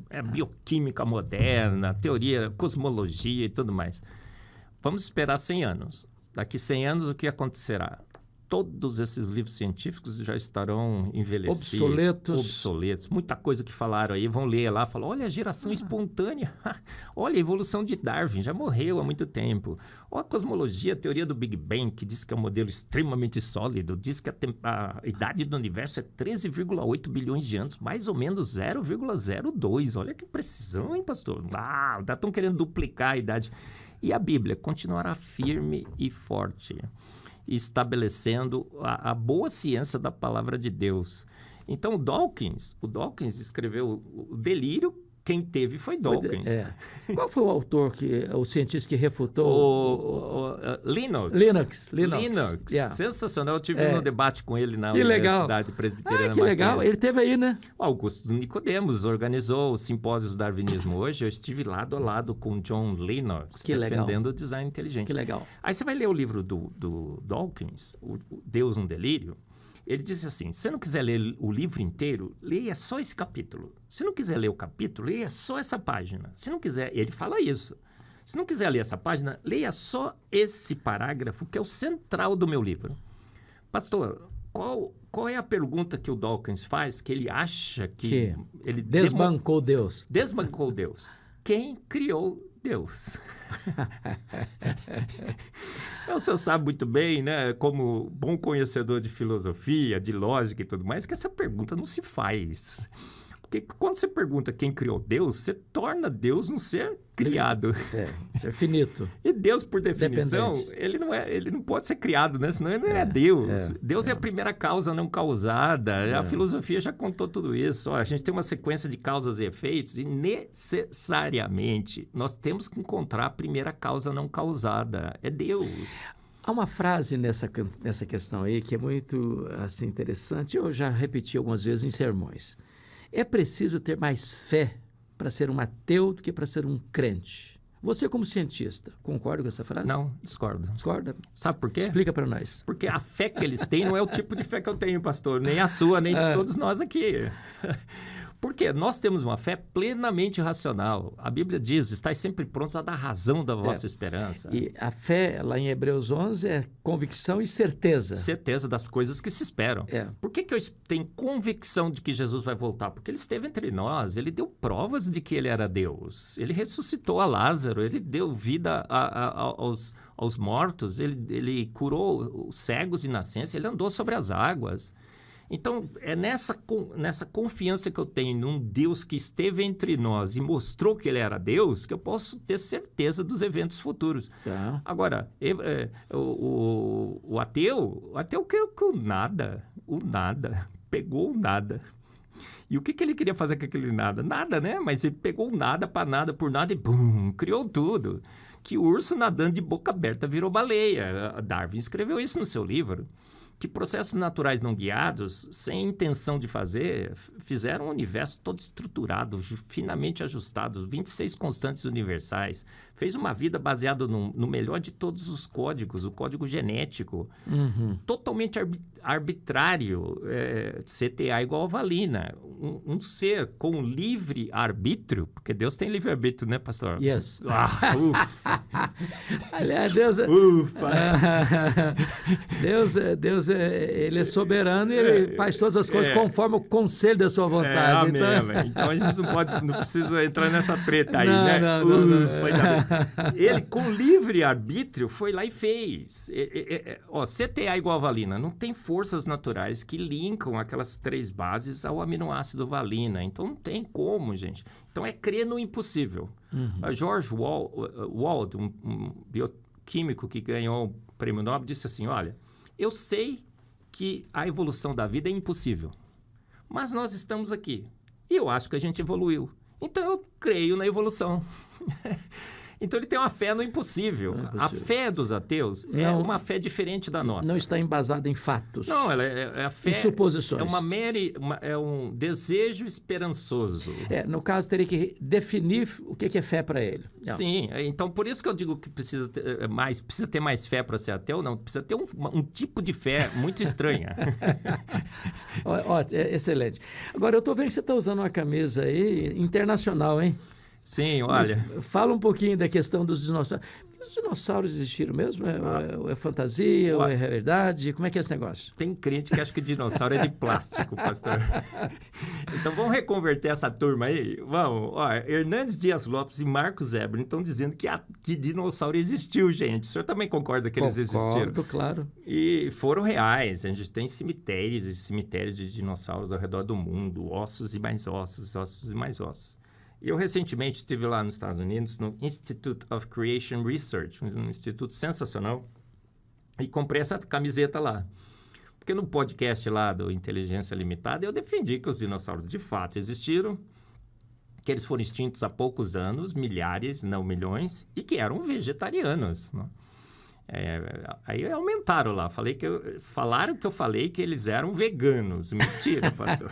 É bioquímica moderna, teoria, cosmologia e tudo mais. Vamos esperar 100 anos. Daqui 100 anos, o que acontecerá? Todos esses livros científicos já estarão envelhecidos. Obsoletos. Muita coisa que falaram aí, vão ler lá, falam, olha a geração espontânea, olha a evolução de Darwin, já morreu há muito tempo. Olha a cosmologia, a teoria do Big Bang, que diz que é um modelo extremamente sólido, diz que a idade do universo é 13,8 bilhões de anos, mais ou menos 0,02. Olha que precisão, hein, pastor? Já estão querendo duplicar a idade. E a Bíblia continuará firme e forte, estabelecendo a boa ciência da palavra de Deus. Então, o Dawkins escreveu o delírio, quem teve foi Dawkins. Qual foi o autor, o cientista que refutou? Linux. Yeah. Sensacional. Eu tive um debate com ele na Universidade Presbiteriana. Que legal. Ele teve aí, né? O Augusto Nicodemos organizou os simpósios do Darwinismo hoje. Eu estive lado a lado com John Lennox, defendendo o design inteligente. Que legal. Aí você vai ler o livro do Dawkins, o Deus, um delírio. Ele disse assim, se você não quiser ler o livro inteiro, leia só esse capítulo. Se não quiser ler o capítulo, leia só essa página. Se não quiser, ele fala isso. Se não quiser ler essa página, leia só esse parágrafo, que é o central do meu livro. Pastor, qual é a pergunta que o Dawkins faz, que ele acha que ele desbancou Deus? Desbancou Deus. Quem criou Deus? O senhor sabe muito bem, né, como bom conhecedor de filosofia, de lógica e tudo mais, que essa pergunta não se faz. Porque quando você pergunta quem criou Deus, você torna Deus um ser criado. Ser finito. E Deus, por definição, ele não pode ser criado, né? Senão ele não é Deus. Deus é a primeira causa não causada. A filosofia já contou tudo isso. A gente tem uma sequência de causas e efeitos e necessariamente nós temos que encontrar a primeira causa não causada. É Deus. Há uma frase nessa questão aí que é muito assim, interessante. Eu já repeti algumas vezes em sermões. É preciso ter mais fé para ser um ateu do que para ser um crente. Você, como cientista, concorda com essa frase? Não, discordo. Discorda? Sabe por quê? Explica para nós. Porque a fé que eles têm não é o tipo de fé que eu tenho, pastor. Nem a sua, nem de todos nós aqui. Porque nós temos uma fé plenamente racional. A Bíblia diz, estáis sempre prontos a dar razão da vossa esperança. E a fé, lá em Hebreus 11, é convicção e certeza. Certeza das coisas que se esperam. Por que eu tenho convicção de que Jesus vai voltar? Porque ele esteve entre nós, ele deu provas de que ele era Deus. Ele ressuscitou a Lázaro, ele deu vida aos mortos, ele curou os cegos de nascença, ele andou sobre as águas. Então, é nessa confiança que eu tenho num Deus que esteve entre nós e mostrou que ele era Deus, que eu posso ter certeza dos eventos futuros. Tá. Agora, o ateu creu que o nada, pegou o nada. E o que ele queria fazer com aquele nada? Nada, né? Mas ele pegou o nada para nada, por nada e bum, criou tudo. Que o urso nadando de boca aberta virou baleia. Darwin escreveu isso no seu livro. que processos naturais não guiados, sem intenção de fazer, fizeram um universo todo estruturado, finamente ajustado, 26 constantes universais. Fez uma vida baseada no melhor de todos os códigos, o código genético, totalmente arbitrário, CTA igual a valina. Um ser com livre arbítrio, porque Deus tem livre arbítrio, né, pastor? Yes. Ufa! Aliás, Deus... Ufa! Deus, ele é soberano e ele faz todas as coisas conforme o conselho da sua vontade. Amém. Então a gente não precisa entrar nessa treta aí, não, né? Não. Ele, com livre arbítrio, foi lá e fez. CTA igual a valina. Não tem forças naturais que linkam aquelas 3 bases ao aminoácido valina. Então não tem como, gente. Então é crer no impossível. George Wald, um bioquímico que ganhou o prêmio Nobel, disse assim, olha, eu sei que a evolução da vida é impossível, mas nós estamos aqui e eu acho que a gente evoluiu. Então eu creio na evolução. Então ele tem uma fé no impossível. A fé dos ateus é uma fé diferente da nossa. Não está embasada em fatos. Não, ela é a fé... Em suposições. É um desejo esperançoso. No caso, teria que definir o que é fé para ele. Não. Sim, então por isso que eu digo que precisa ter mais fé para ser ateu. Não, precisa ter um tipo de fé muito estranha. Excelente. Agora, eu estou vendo que você está usando uma camisa aí internacional, hein? Sim, olha... Fala um pouquinho da questão dos dinossauros. Os dinossauros existiram mesmo? É fantasia ou é verdade? Como é que é esse negócio? Tem crente que acha que dinossauro é de plástico, pastor. Então vamos reconverter essa turma aí? Vamos. Hernandes Dias Lopes e Marcos Eber estão dizendo que dinossauro existiu, gente. O senhor também concorda que eles existiram? Concordo, claro. E foram reais. A gente tem cemitérios e cemitérios de dinossauros ao redor do mundo. Ossos e mais ossos, ossos e mais ossos. Eu recentemente estive lá nos Estados Unidos, no Institute of Creation Research, um instituto sensacional, e comprei essa camiseta lá. Porque no podcast lá do Inteligência Limitada, eu defendi que os dinossauros de fato existiram, que eles foram extintos há poucos anos, milhares, não milhões, e que eram vegetarianos, né? Aí aumentaram lá. Falaram que eu falei que eles eram veganos. Mentira, pastor.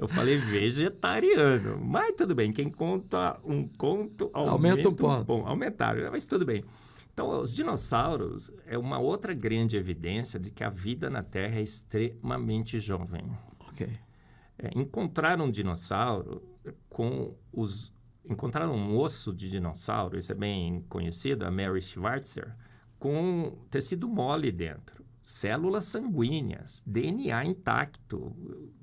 Eu falei vegetariano. Mas tudo bem. Quem conta um conto, aumenta um ponto. Bom, aumentaram, mas tudo bem. Então, os dinossauros é uma outra grande evidência de que a vida na Terra é extremamente jovem. Ok. Encontraram um dinossauro encontraram um osso de dinossauro, isso é bem conhecido, a Mary Schweitzer, com tecido mole dentro, células sanguíneas, DNA intacto,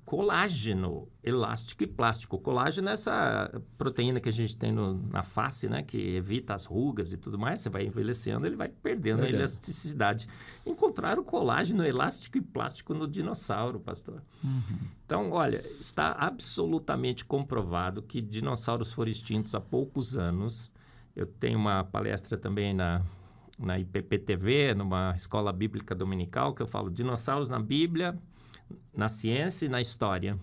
colágeno, elástico e plástico. O colágeno é essa proteína que a gente tem na face, né, que evita as rugas e tudo mais. Você vai envelhecendo, ele vai perdendo a elasticidade. Encontraram colágeno, elástico e plástico no dinossauro, pastor. Então, olha, está absolutamente comprovado que dinossauros foram extintos há poucos anos. Eu tenho uma palestra também na IPP-TV, numa escola bíblica dominical, que eu falo dinossauros na Bíblia, na ciência e na história.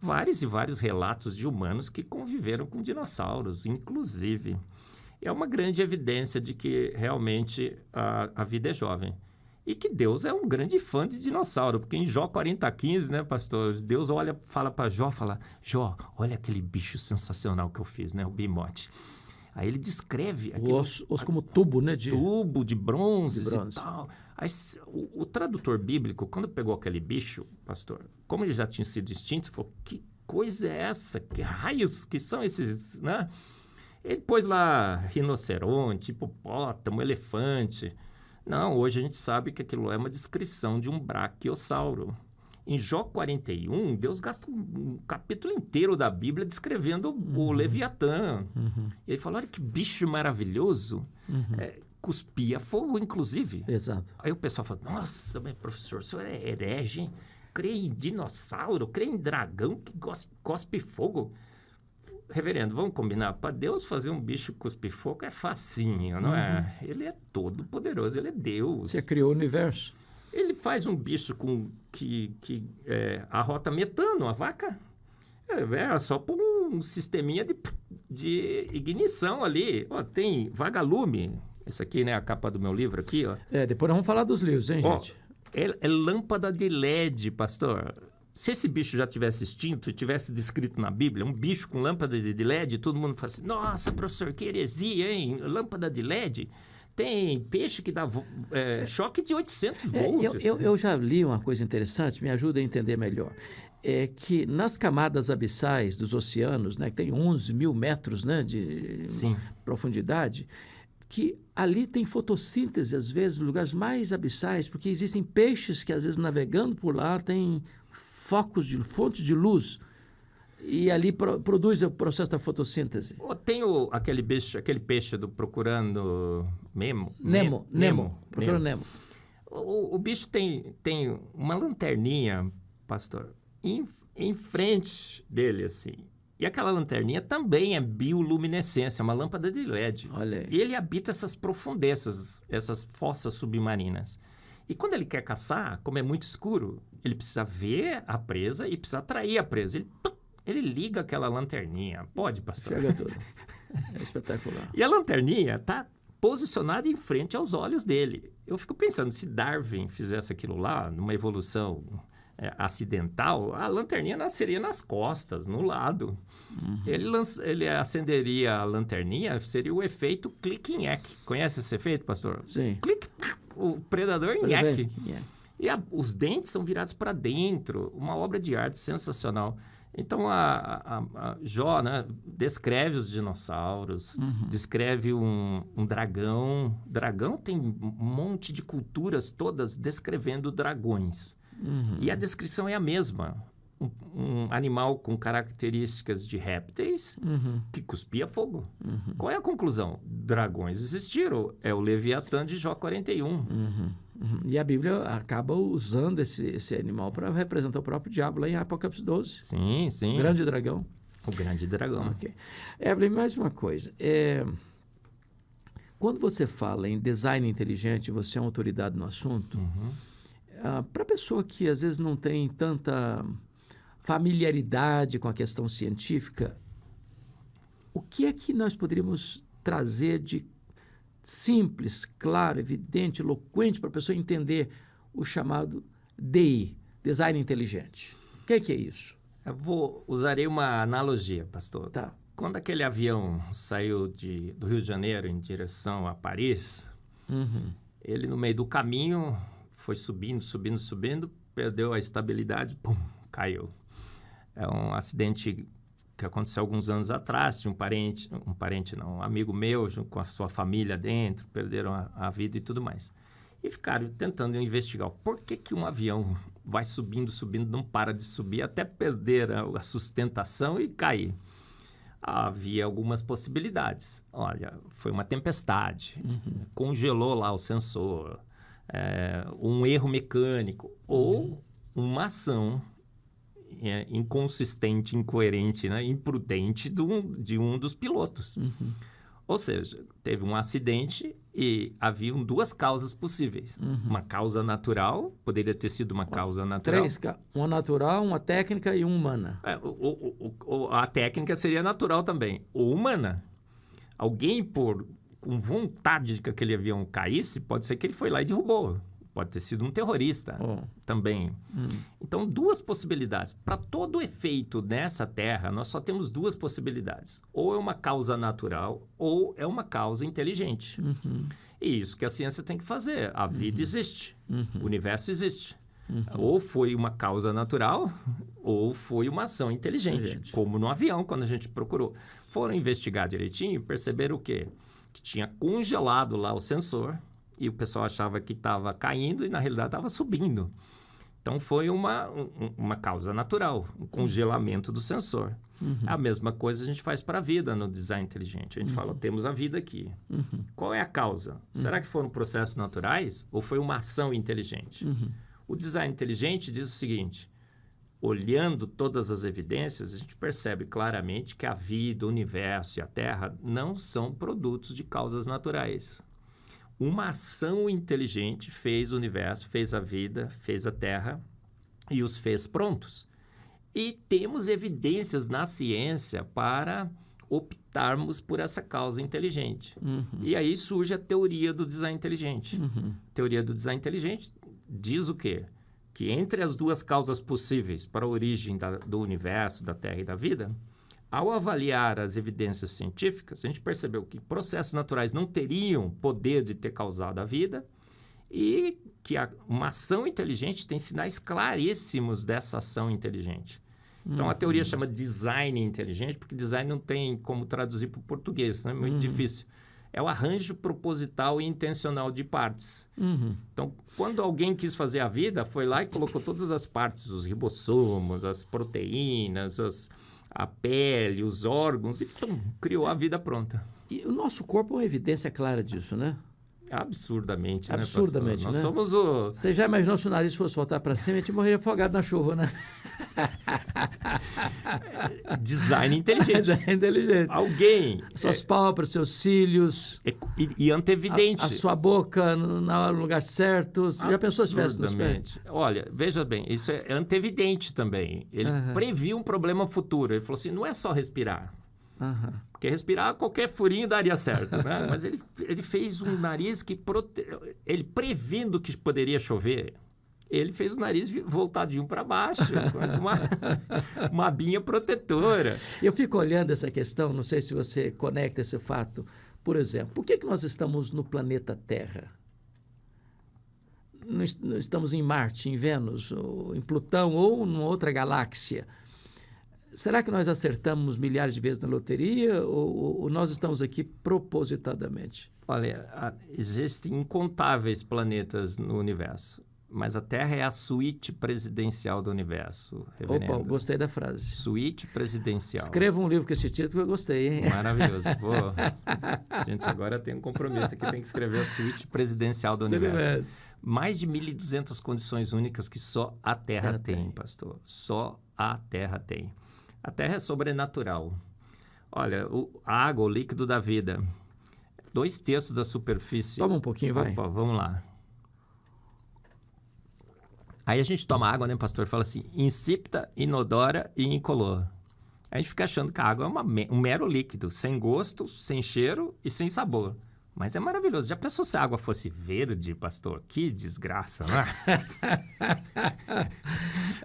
Vários e vários relatos de humanos que conviveram com dinossauros, inclusive. É uma grande evidência de que realmente a vida é jovem. E que Deus é um grande fã de dinossauro, porque em Jó 40:15, né, pastor? Deus fala para Jó, Jó, olha aquele bicho sensacional que eu fiz, né, o bimote. Aí ele descreve... O osso como tubo, né? Tubo de bronze e tal. Aí, o tradutor bíblico, quando pegou aquele bicho, pastor, como ele já tinha sido extinto, falou, que coisa é essa? Que raios que são esses, né? Ele pôs lá rinoceronte, hipopótamo, elefante. Não, hoje a gente sabe que aquilo é uma descrição de um braquiossauro. Em Jó 41, Deus gasta um capítulo inteiro da Bíblia descrevendo o Leviatã. E ele falou, olha que bicho maravilhoso. Cuspia fogo, inclusive. Exato. Aí o pessoal fala, nossa, mas professor, o senhor é herege, hein? Crê em dinossauro, crê em dragão que cospe fogo. Reverendo, vamos combinar? Para Deus fazer um bicho cuspir fogo é facinho, não é? Ele é todo poderoso, ele é Deus. Você criou o universo. Ele faz um bicho que arrota metano, a vaca. Era só por um sisteminha de ignição ali. Tem vagalume. Esse aqui, né, a capa do meu livro aqui, ó. Depois nós vamos falar dos livros, hein, Ó, gente? é lâmpada de LED, pastor. Se esse bicho já tivesse extinto e tivesse descrito na Bíblia, um bicho com lâmpada de LED, todo mundo fala assim, nossa, professor, que heresia, hein? Lâmpada de LED? Tem peixe que dá choque de 800 volts. Eu já li uma coisa interessante, me ajuda a entender melhor. É que nas camadas abissais dos oceanos, né, que tem 11 mil metros, né, de Sim. profundidade, que ali tem fotossíntese, às vezes, em lugares mais abissais, porque existem peixes que, às vezes, navegando por lá, têm fontes de luz, e ali produz o processo da fotossíntese. Tem aquele peixe do Procurando Nemo. Procurando Nemo. O bicho tem uma lanterninha, pastor, em frente dele, assim. E aquela lanterninha também é bioluminescência, uma lâmpada de LED. Olha aí. E ele habita essas profundezas, essas fossas submarinas. E quando ele quer caçar, como é muito escuro, ele precisa ver a presa e precisa atrair a presa. Ele liga aquela lanterninha. Pode, pastor? Chega tudo. É espetacular. E a lanterninha está posicionada em frente aos olhos dele. Eu fico pensando, se Darwin fizesse aquilo lá, numa evolução acidental, a lanterninha nasceria nas costas, no lado. Ele acenderia a lanterninha, seria o efeito click-nhack. Conhece esse efeito, pastor? Sim. Clique, o predador nhaque. E os dentes são virados para dentro. Uma obra de arte sensacional. Então, a Jó, né, descreve os dinossauros, descreve um dragão. Dragão tem um monte de culturas todas descrevendo dragões. E a descrição é a mesma. Um animal com características de répteis que cuspia fogo. Qual é a conclusão? Dragões existiram. É o Leviatã de Jó 41. E a Bíblia acaba usando esse animal para representar o próprio diabo lá em Apocalipse 12. Sim, sim. O grande dragão. O grande dragão. Okay. Evelyn, mais uma coisa. Quando você fala em design inteligente, você é uma autoridade no assunto, para a pessoa que às vezes não tem tanta familiaridade com a questão científica, o que é que nós poderíamos trazer de simples, claro, evidente, eloquente para a pessoa entender o chamado DI, Design Inteligente? O que é isso? Usarei uma analogia, pastor. Tá. Quando aquele avião saiu do Rio de Janeiro em direção a Paris, ele no meio do caminho foi subindo, perdeu a estabilidade, pum, caiu. É um acidente que aconteceu alguns anos atrás, de um amigo meu, junto com a sua família dentro, perderam a vida e tudo mais. E ficaram tentando investigar por que um avião vai subindo, não para de subir, até perder a sustentação e cair. Havia algumas possibilidades. Olha, foi uma tempestade, congelou lá o sensor, um erro mecânico, ou uma ação inconsistente, incoerente, né, imprudente de um dos pilotos. Ou seja, teve um acidente e haviam duas causas possíveis. Uma causa natural, poderia ter sido uma causa natural. Uma natural, uma técnica e uma humana. A técnica seria natural também. Ou humana. Alguém com vontade de que aquele avião caísse, pode ser que ele foi lá e derrubou. Pode ter sido um terrorista também. Então, duas possibilidades. Para todo efeito nessa Terra, nós só temos duas possibilidades. Ou é uma causa natural, ou é uma causa inteligente. E isso que a ciência tem que fazer. A vida existe. O universo existe. Ou foi uma causa natural, ou foi uma ação inteligente. Como no avião, quando a gente procurou. Foram investigar direitinho e perceberam o quê? Que tinha congelado lá o sensor. E o pessoal achava que estava caindo e, na realidade, estava subindo. Então, foi uma causa natural, um congelamento do sensor. A mesma coisa a gente faz para a vida no design inteligente. A gente fala, temos a vida aqui. Qual é a causa? Será que foram processos naturais ou foi uma ação inteligente? O design inteligente diz o seguinte, olhando todas as evidências, a gente percebe claramente que a vida, o universo e a Terra não são produtos de causas naturais. Uma ação inteligente fez o universo, fez a vida, fez a Terra e os fez prontos. E temos evidências na ciência para optarmos por essa causa inteligente. Uhum. E aí surge a teoria do design inteligente. Uhum. A teoria do design inteligente diz o quê? Que entre as duas causas possíveis para a origem do universo, da Terra e da vida, ao avaliar as evidências científicas, a gente percebeu que processos naturais não teriam poder de ter causado a vida e que uma ação inteligente tem sinais claríssimos dessa ação inteligente. Então, a teoria chama design inteligente, porque design não tem como traduzir para o português, né? Muito difícil. É o arranjo proposital e intencional de partes. Então, quando alguém quis fazer a vida, foi lá e colocou todas as partes, os ribossomos, as proteínas, a pele, os órgãos, e criou a vida pronta. E o nosso corpo é uma evidência clara disso, né? Absurdamente, Absurdamente, né, pastor? né? Nós somos o... Você já imaginou se o nariz fosse voltar para cima, a gente morreria afogado na chuva, né? Design inteligente. É inteligente. Alguém... Suas pálpebras, seus cílios... E antevidente. A sua boca no lugar certo. Você já pensou se tivesse nos pés? Olha, veja bem, isso é antevidente também. Ele previu um problema futuro. Ele falou assim, não é só respirar. Porque respirar, qualquer furinho daria certo, né? Mas ele fez um nariz que... Ele prevendo que poderia chover, ele fez o nariz voltadinho para baixo, com uma abinha protetora. Eu fico olhando essa questão, não sei se você conecta esse fato. Por exemplo, por que nós estamos no planeta Terra? Não estamos em Marte, em Vênus, ou em Plutão, ou em outra galáxia? Será que nós acertamos milhares de vezes na loteria ou nós estamos aqui propositadamente? Olha, existem incontáveis planetas no universo, mas a Terra é a suíte presidencial do universo, reverendo. Opa, gostei da frase. Suíte presidencial. Escreva um livro com esse título que eu gostei, hein? Maravilhoso. Gente, agora tem um compromisso aqui, tem que escrever a suíte presidencial do universo. Mais de 1.200 condições únicas que só a Terra tem, pastor. Só a Terra tem. A Terra é sobrenatural. Olha, a água, o líquido da vida, 2/3 da superfície... Toma um pouquinho, vai. Opa, vamos lá. Aí a gente toma água, né, pastor? Fala assim, insípida, inodora e incolor. A gente fica achando que a água é um mero líquido, sem gosto, sem cheiro e sem sabor. Mas é maravilhoso. Já pensou se a água fosse verde, pastor? Que desgraça, né?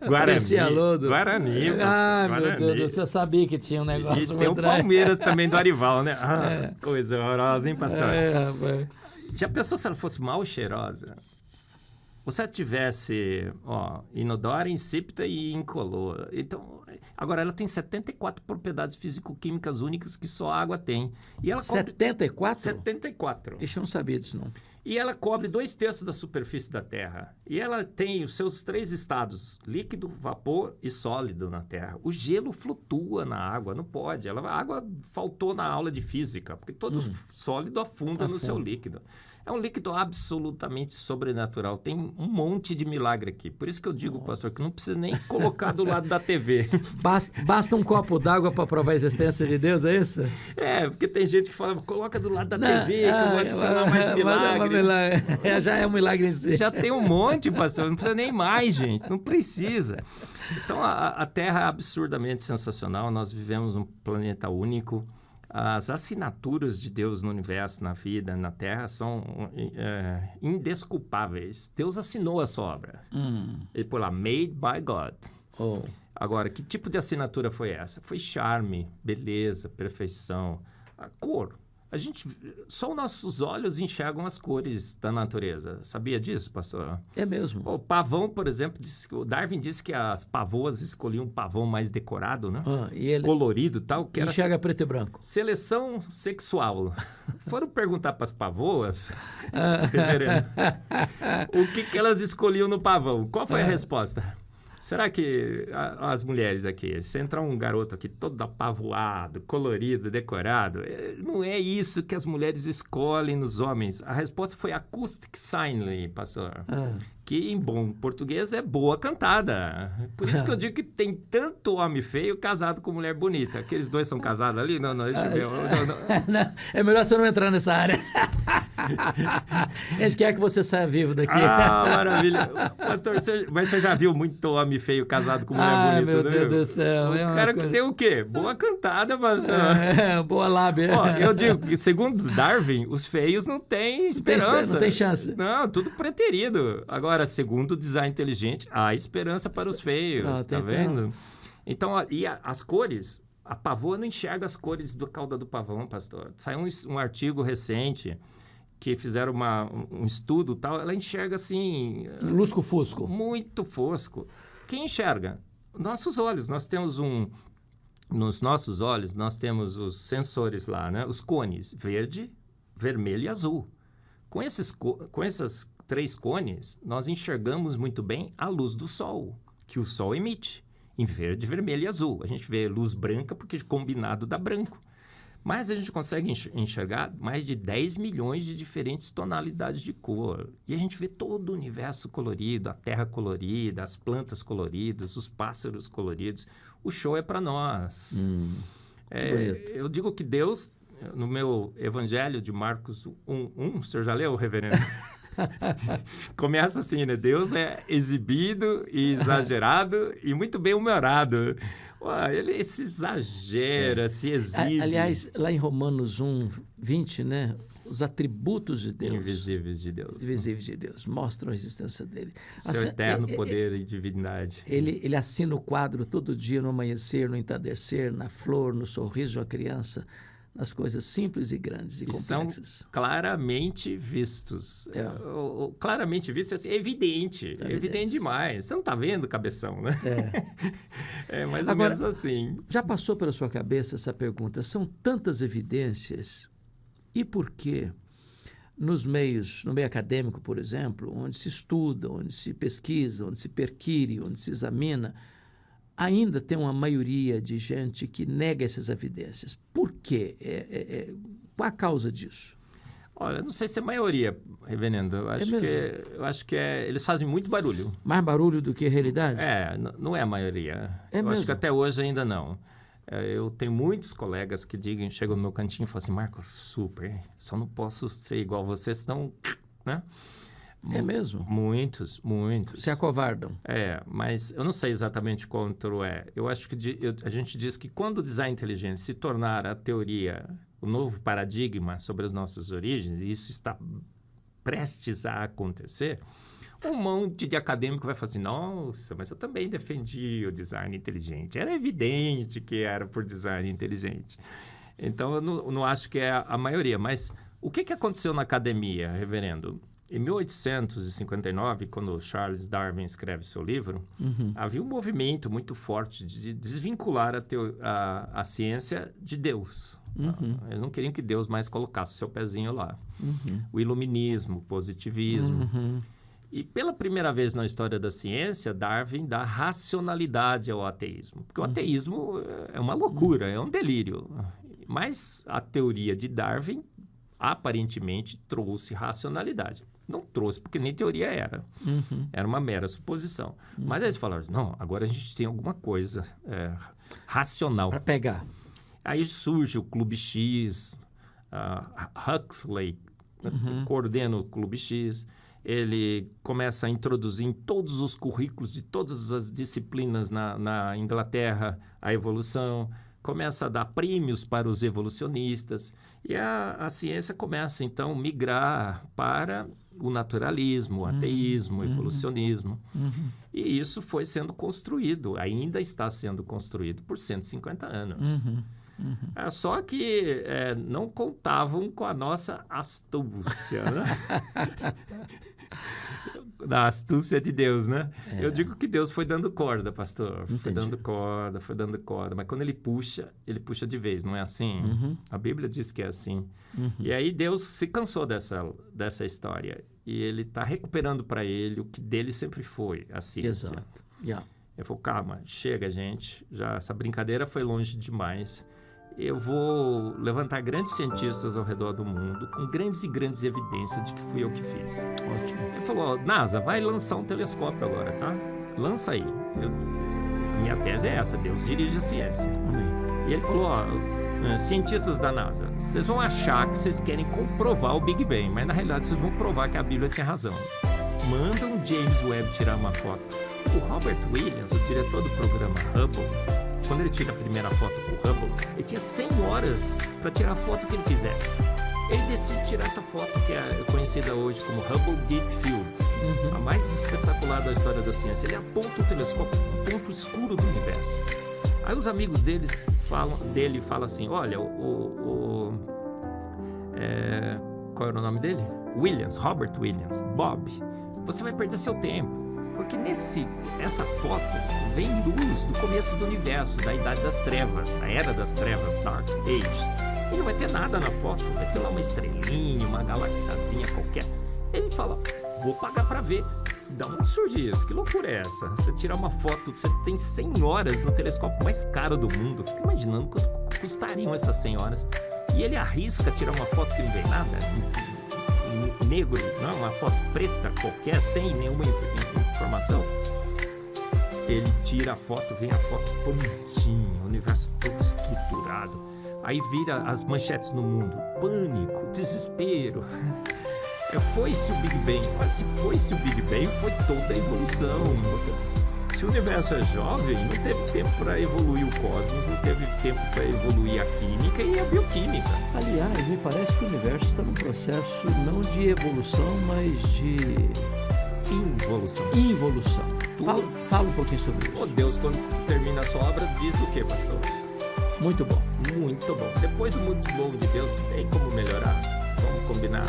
Guarani, pastor, meu Deus do céu, eu sabia que tinha um negócio. E tem o Palmeiras também do Arival, né? Coisa horrorosa, hein, pastor? Rapaz. Já pensou se ela fosse mal cheirosa? Ou se ela tivesse, inodora, insípida e incolor? Então, agora, ela tem 74 propriedades físico-químicas únicas que só a água tem. E ela 74? 74. Ixi, eu não sabia disso, não. E ela cobre 2/3 da superfície da Terra. E ela tem os seus 3 estados, líquido, vapor e sólido na Terra. O gelo flutua na água, não pode. A água faltou na aula de física, porque todo sólido afunda no seu líquido. É um líquido absolutamente sobrenatural. Tem um monte de milagre aqui. Por isso que eu digo, pastor, que não precisa nem colocar do lado da TV. Basta um copo d'água para provar a existência de Deus, é isso? É, porque tem gente que fala, coloca do lado da TV, que eu vou adicionar mais milagre. Já é um milagre em si. Já tem um monte, pastor. Não precisa nem mais, gente. Não precisa. Então, a Terra é absurdamente sensacional. Nós vivemos um planeta único. As assinaturas de Deus no universo, na vida, na Terra, são indesculpáveis. Deus assinou a sua obra. Ele põe lá, made by God. Agora, que tipo de assinatura foi essa? Foi charme, beleza, perfeição, a cor. Só os nossos olhos enxergam as cores da natureza. Sabia disso, pastor? É mesmo. O pavão, por exemplo, o Darwin disse que as pavoas escolhiam um pavão mais decorado, né? E ele colorido e tal. Que enxerga preto e branco. Seleção sexual. Foram perguntar para as pavoas, o que elas escolhiam no pavão. Qual foi a resposta? Será que as mulheres aqui, se entrar um garoto aqui todo apavoado, colorido, decorado, não é isso que as mulheres escolhem nos homens. A resposta foi acoustic sign, pastor. Que em bom português é boa cantada. Por isso que eu digo que tem tanto homem feio casado com mulher bonita. Aqueles dois são casados ali? Não, deixa eu ver. Não, é melhor você não entrar nessa área. Eles querem que você saia vivo daqui. Ah, maravilha. Pastor, mas você já viu muito homem feio casado com mulher bonita, meu né? Deus do céu. O cara que tem o quê? Boa cantada, pastor. Boa lábia. Ó, eu digo que, segundo Darwin, os feios não têm esperança. Não tem chance. Não, tudo preterido. Agora, segundo o design inteligente, há esperança para os feios, tá vendo? Então, as cores, a pavoa não enxerga as cores da cauda do pavão, pastor. Saiu um artigo recente que fizeram um estudo tal, ela enxerga assim... Lusco-fusco. Muito fosco. Quem enxerga? Nossos olhos. Nós temos nos nossos olhos, nós temos os sensores lá, né? Os cones, verde, vermelho e azul. Com essas 3 cones, nós enxergamos muito bem a luz do sol, que o sol emite, em verde, vermelho e azul. A gente vê luz branca porque combinado dá branco. Mas a gente consegue enxergar mais de 10 milhões de diferentes tonalidades de cor. E a gente vê todo o universo colorido, a terra colorida, as plantas coloridas, os pássaros coloridos. O show é para nós. Que bonito. Eu digo que Deus, no meu Evangelho de Marcos 1:1, o senhor já leu, reverendo? Começa assim, né? Deus é exibido e exagerado e muito bem humorado. Ele se exagera, se exibe. Aliás, lá em Romanos 1:20, né? Os atributos de Deus. Invisíveis de Deus. Invisíveis de Deus. Mostram a existência dele. Seu eterno poder e divindade. Ele assina o quadro todo dia, no amanhecer, no entardecer, na flor, no sorriso de uma criança, nas coisas simples e grandes e complexas. São claramente vistos. Claramente vistos, assim, é evidente. É evidente demais. Você não está vendo, cabeção, né? É mais ou menos assim. Já passou pela sua cabeça essa pergunta? São tantas evidências, e por que no meio acadêmico, por exemplo, onde se estuda, onde se pesquisa, onde se perquire, onde se examina, ainda tem uma maioria de gente que nega essas evidências? Por quê? Qual a causa disso? Olha, não sei se é maioria, reverendo. Eu acho que eles fazem muito barulho. Mais barulho do que realidade? Não é a maioria. Eu acho que até hoje ainda não. Eu tenho muitos colegas que chegam no meu cantinho e falam assim, Marcos, super, só não posso ser igual a você, senão... Né? É mesmo? Muitos. Se acovardam. Mas eu não sei exatamente quanto é. Eu acho que a gente diz que quando o design inteligente se tornar a teoria, o novo paradigma sobre as nossas origens, e isso está prestes a acontecer, um monte de acadêmico vai falar assim, nossa, mas eu também defendi o design inteligente. Era evidente que era por design inteligente. Então, eu não acho que é a maioria. Mas o que aconteceu na academia, reverendo? Em 1859, quando Charles Darwin escreve seu livro, havia um movimento muito forte de desvincular a ciência de Deus. Eles não queriam que Deus mais colocasse seu pezinho lá. O iluminismo, o positivismo. E pela primeira vez na história da ciência, Darwin dá racionalidade ao ateísmo. Porque o ateísmo é uma loucura, é um delírio. Mas a teoria de Darwin aparentemente trouxe racionalidade. Não trouxe, porque nem teoria era. Era uma mera suposição. Mas eles falaram, não, agora a gente tem alguma coisa racional. Para pegar. Aí surge o Clube X, Huxley coordena o Clube X, ele começa a introduzir em todos os currículos de todas as disciplinas na Inglaterra a evolução, começa a dar prêmios para os evolucionistas e a ciência começa, então, a migrar para o naturalismo, o ateísmo, o evolucionismo. E isso foi sendo construído, ainda está sendo construído por 150 anos. Só que não contavam com a nossa astúcia, né? Da astúcia de Deus, né? Eu digo que Deus foi dando corda, pastor. Entendi. Foi dando corda. Mas quando ele puxa de vez, não é assim? A Bíblia diz que é assim. E aí Deus se cansou dessa história. E ele está recuperando para ele o que dele sempre foi, a ciência. Exato. Yeah. Ele falou, calma, chega, gente. Já essa brincadeira foi longe demais. Eu vou levantar grandes cientistas ao redor do mundo com grandes e grandes evidências de que fui eu que fiz. Ótimo. Ele falou, NASA, vai lançar um telescópio agora, tá? Lança aí. Minha tese é essa, Deus dirige a ciência. Amém. E ele falou, cientistas da NASA, vocês vão achar que vocês querem comprovar o Big Bang, mas na realidade vocês vão provar que a Bíblia tem razão. Mandam o James Webb tirar uma foto. O Robert Williams, o diretor do programa Hubble, quando ele tira a primeira foto com o Hubble, ele tinha 100 horas para tirar a foto que ele quisesse. Ele decide tirar essa foto que é conhecida hoje como Hubble Deep Field, a mais espetacular da história da ciência. Ele aponta o telescópio para um ponto escuro do universo. Aí os amigos dele falam assim, olha, qual era o nome dele? Robert Williams, Bob, você vai perder seu tempo. Porque essa foto vem luz do começo do universo, da Idade das Trevas, da Era das Trevas, Dark Ages. E não vai ter nada na foto, vai ter lá uma estrelinha, uma galaxiazinha qualquer. Ele fala, vou pagar pra ver. Da onde surge isso? Que loucura é essa? Você tirar uma foto, você tem 100 horas no telescópio mais caro do mundo. Fica imaginando quanto custariam essas 100 horas. E ele arrisca tirar uma foto que não vem nada, negro, não, uma foto preta qualquer, sem nenhuma informação. Ele tira a foto, vem a foto bonitinha, o universo todo estruturado. Aí vira as manchetes no mundo, pânico, desespero. Foi-se o Big Bang, mas se foi-se o Big Bang, foi toda a evolução. Se o universo é jovem, não teve tempo para evoluir o cosmos, não teve tempo para evoluir a química e a bioquímica. Aliás, me parece que o universo está num processo não de evolução, mas de involução. Fala um pouquinho sobre isso. Oh, Deus, quando termina a sua obra, diz o quê, pastor? Muito bom. Muito bom. Depois do muito bom de Deus, não tem como melhorar. Vamos combinar.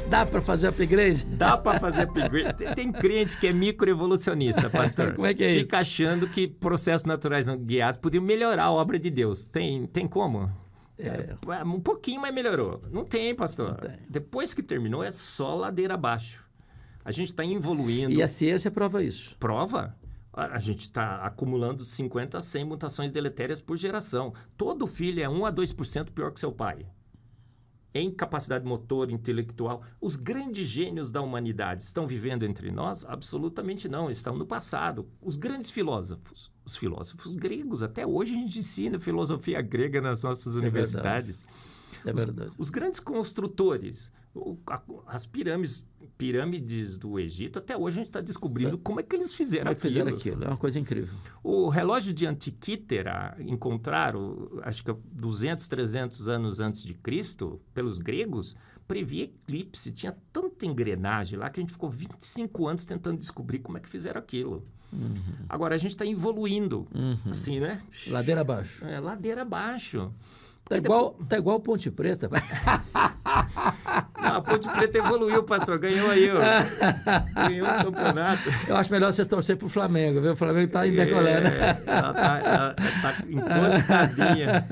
Dá para fazer upgrade? Dá para fazer upgrade. Tem crente que é microevolucionista, pastor. Como é que é isso? Fica achando que processos naturais não guiados podiam melhorar a obra de Deus. Tem como? Um pouquinho, mas melhorou. Não tem, pastor. Não tem. Depois que terminou, é só ladeira abaixo. A gente está evoluindo. E a ciência prova isso. Prova? A gente está acumulando 50 a 100 mutações deletérias por geração. Todo filho é 1 a 2% pior que seu pai. Em capacidade motor, intelectual. Os grandes gênios da humanidade estão vivendo entre nós? Absolutamente não, estão no passado. Os grandes filósofos, os filósofos gregos, até hoje a gente ensina filosofia grega nas nossas universidades. É verdade. Os grandes construtores, as pirâmides do Egito, até hoje a gente está descobrindo como é que eles fizeram aquilo. É uma coisa incrível. O relógio de Antiquítera, encontraram, acho que 200, 300 anos antes de Cristo, pelos gregos, previa eclipse. Tinha tanta engrenagem lá que a gente ficou 25 anos tentando descobrir como é que fizeram aquilo. Agora a gente está evoluindo, assim, né? Ladeira abaixo. Ladeira abaixo. Tá igual Ponte Preta. Não, a Ponte Preta evoluiu, pastor. Ganhou aí, ó. Ganhou o campeonato. Eu acho melhor vocês torcer pro Flamengo, viu? O Flamengo tá em decolé, né? Ela tá encostadinha.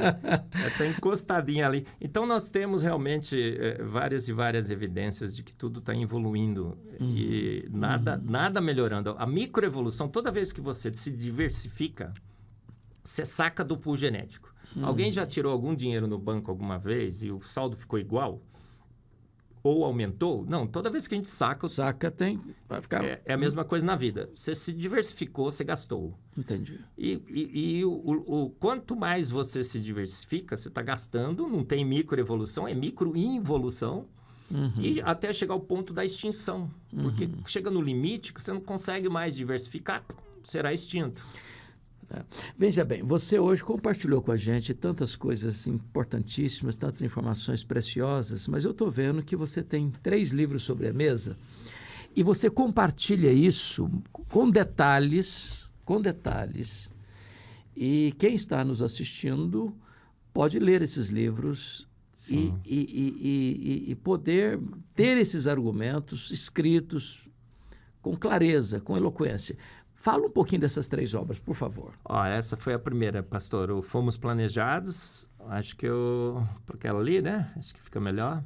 Ela tá encostadinha ali. Então, nós temos realmente várias e várias evidências de que tudo está evoluindo. E nada melhorando. A microevolução, toda vez que você se diversifica, você saca do pool genético. Alguém já tirou algum dinheiro no banco alguma vez e o saldo ficou igual? Ou aumentou? Não, toda vez que a gente saca... vai ficar... É a mesma coisa na vida. Você se diversificou, você gastou. Entendi. E quanto mais você se diversifica, você está gastando, não tem microevolução, é microinvolução, e até chegar ao ponto da extinção. Porque chega no limite que você não consegue mais diversificar, será extinto. Veja bem, você hoje compartilhou com a gente tantas coisas importantíssimas, tantas informações preciosas, mas eu estou vendo que você tem 3 livros sobre a mesa e você compartilha isso com detalhes, e quem está nos assistindo pode ler esses livros e poder ter esses argumentos escritos com clareza, com eloquência. Fala um pouquinho dessas 3 obras, por favor. Essa foi a primeira, pastor. O Fomos Planejados, acho que por aquela ali, né? Acho que fica melhor.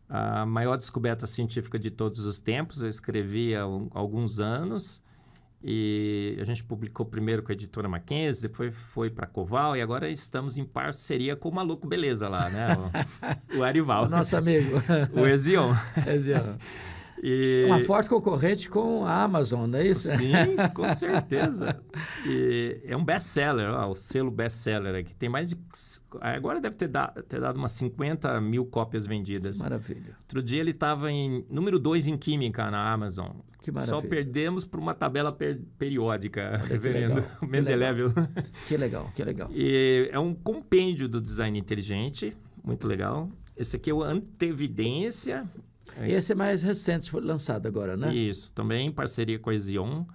A maior descoberta científica de todos os tempos, eu escrevi há alguns anos e a gente publicou primeiro com a editora Mackenzie, depois foi para a Coval e agora estamos em parceria com o Maluco Beleza lá, né? O Arival. Nosso amigo. O Ezion. E... Uma forte concorrente com a Amazon, não é isso? Sim, com certeza. E é um best-seller, o selo best-seller aqui. Tem mais de... Agora deve ter dado umas 50 mil cópias vendidas. Maravilha. Outro dia ele estava em número 2 em Química na Amazon. Que maravilha. Só perdemos por uma tabela periódica, Olha, reverendo Mendeleev. Que legal, que legal. E é um compêndio do design inteligente, muito legal. Esse aqui é o Antevidência. Esse é mais recente, foi lançado agora, né? Isso, também em parceria com a Xeon.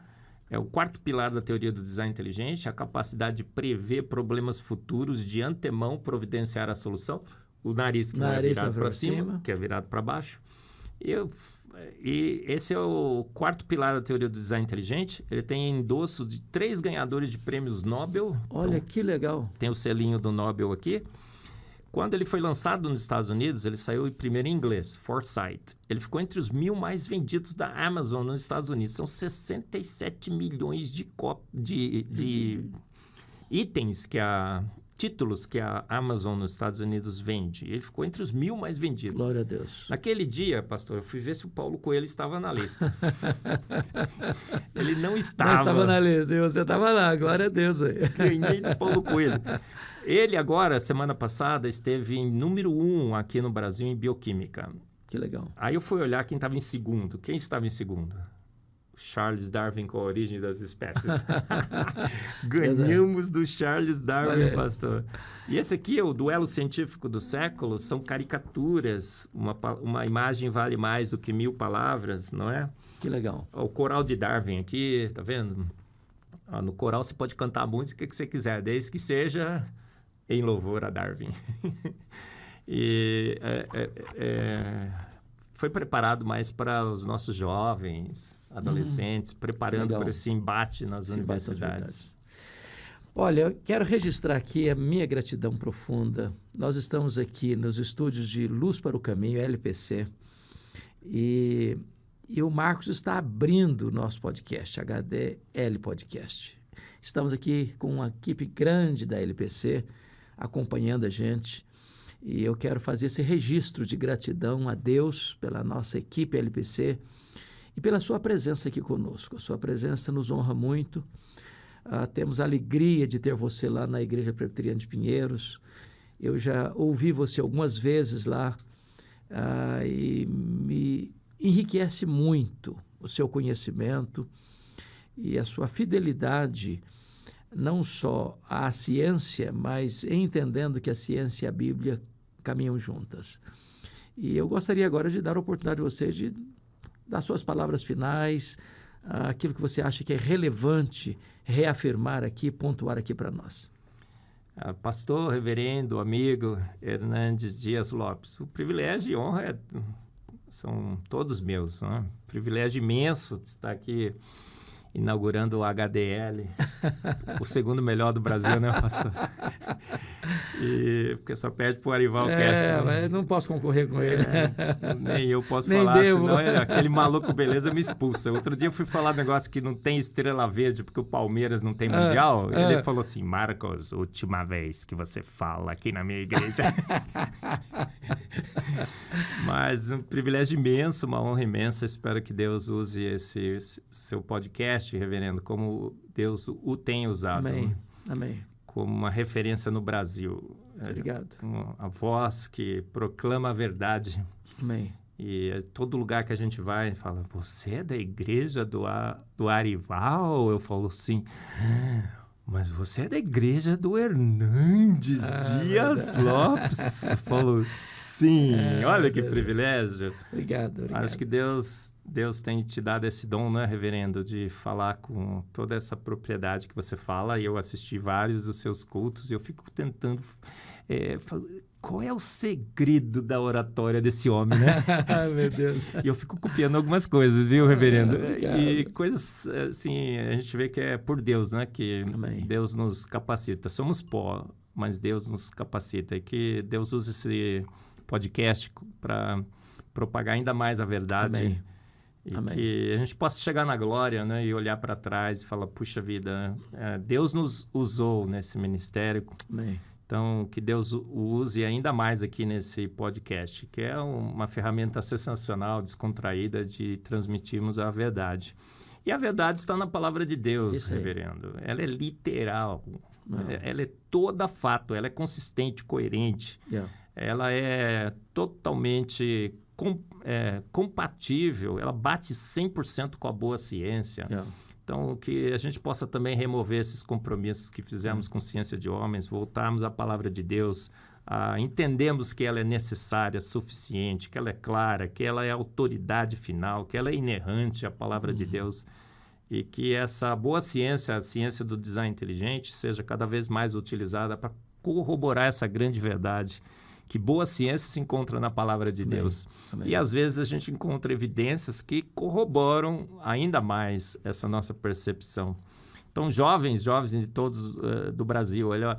É o quarto pilar da teoria do design inteligente, a capacidade de prever problemas futuros, de antemão providenciar a solução. O nariz que não é virado para cima, que é virado para baixo. E esse é o quarto pilar da teoria do design inteligente. Ele tem endosso de 3 ganhadores de prêmios Nobel. Olha, então, que legal. Tem o selinho do Nobel aqui. Quando ele foi lançado nos Estados Unidos, ele saiu primeiro em inglês, Foresight. Ele ficou entre os 1000 mais vendidos da Amazon nos Estados Unidos. São 67 milhões de itens títulos que a Amazon nos Estados Unidos vende. Ele ficou entre os 1000 mais vendidos. Glória a Deus. Naquele dia, pastor, eu fui ver se o Paulo Coelho estava na lista. Ele não estava. Não estava na lista, e você estava lá, glória a Deus. Ganhei do Paulo Coelho. Ele agora, semana passada, esteve em número 1 aqui no Brasil em bioquímica. Que legal. Aí eu fui olhar quem estava em segundo. Quem estava em segundo? Charles Darwin com a origem das espécies. Ganhamos do Charles Darwin, pastor. E esse aqui é o duelo científico do século. São caricaturas. Uma imagem vale mais do que 1000 palavras, não é? Que legal. O coral de Darwin aqui, tá vendo? No coral você pode cantar a música que você quiser, desde que seja em louvor a Darwin. E foi preparado mais para os nossos jovens, adolescentes, preparando para esse embate nas universidades. Olha, eu quero registrar aqui a minha gratidão profunda. Nós estamos aqui nos estúdios de Luz para o Caminho, LPC, e o Marcos está abrindo o nosso podcast, HDL Podcast. Estamos aqui com uma equipe grande da LPC, acompanhando a gente, e eu quero fazer esse registro de gratidão a Deus pela nossa equipe LPC e pela sua presença aqui conosco. A sua presença nos honra muito. Temos a alegria de ter você lá na Igreja Presbiteriana de Pinheiros. Eu já ouvi você algumas vezes lá e me enriquece muito o seu conhecimento e a sua fidelidade, não só à ciência, mas entendendo que a ciência e a Bíblia caminham juntas. E eu gostaria agora de dar a oportunidade a você de dar suas palavras finais, aquilo que você acha que é relevante reafirmar aqui, pontuar aqui para nós. Pastor, reverendo, amigo Hernandes Dias Lopes, o privilégio e honra são todos meus, né? Privilégio imenso de estar aqui inaugurando o HDL, o segundo melhor do Brasil, né, pastor? Porque só perde para o Arival Cast. Mas não posso concorrer com ele. Nem eu posso Nem falar, devo. senão aquele maluco beleza me expulsa. Outro dia eu fui falar um negócio que não tem estrela verde porque o Palmeiras não tem mundial. Ele falou assim, Marcos, última vez que você fala aqui na minha igreja. Mas um privilégio imenso, uma honra imensa. Espero que Deus use esse seu podcast, reverendo, como Deus o tem usado. Amém. Amém. Como uma referência no Brasil. Obrigado. A voz que proclama a verdade. Amém. E todo lugar que a gente vai, fala, você é da igreja do Arival? Eu falo, sim. Mas você é da igreja do Hernandes Dias Lopes? Eu falo, sim. Olha que privilégio. Obrigado. Acho que Deus tem te dado esse dom, né, reverendo, de falar com toda essa propriedade que você fala. E eu assisti vários dos seus cultos e eu fico tentando... qual é o segredo da oratória desse homem, né? Meu Deus. E eu fico copiando algumas coisas, viu, reverendo? E Obrigado. coisas, assim, a gente vê que é por Deus, né? Que Amém. Deus nos capacita. Somos pó, mas Deus nos capacita. E que Deus use esse podcast para propagar ainda mais a verdade. Amém. E Amém. que a gente possa chegar na glória, né? E olhar para trás e falar, puxa vida, Deus nos usou nesse ministério. Amém. Então, que Deus o use ainda mais aqui nesse podcast, que é uma ferramenta sensacional, descontraída de transmitirmos a verdade. E a verdade está na palavra de Deus, reverendo. Ela é literal, ela é toda fato, ela é consistente, coerente. Ela é totalmente compatível, ela bate 100% com a boa ciência. Então, que a gente possa também remover esses compromissos que fizemos com ciência de homens, voltarmos à palavra de Deus, entendemos que ela é necessária, suficiente, que ela é clara, que ela é autoridade final, que ela é inerrante à palavra de Deus, e que essa boa ciência, a ciência do design inteligente, seja cada vez mais utilizada para corroborar essa grande verdade, que boa ciência se encontra na palavra de Deus. E às vezes a gente encontra evidências que corroboram ainda mais essa nossa percepção. Então, jovens de todos do Brasil, olha,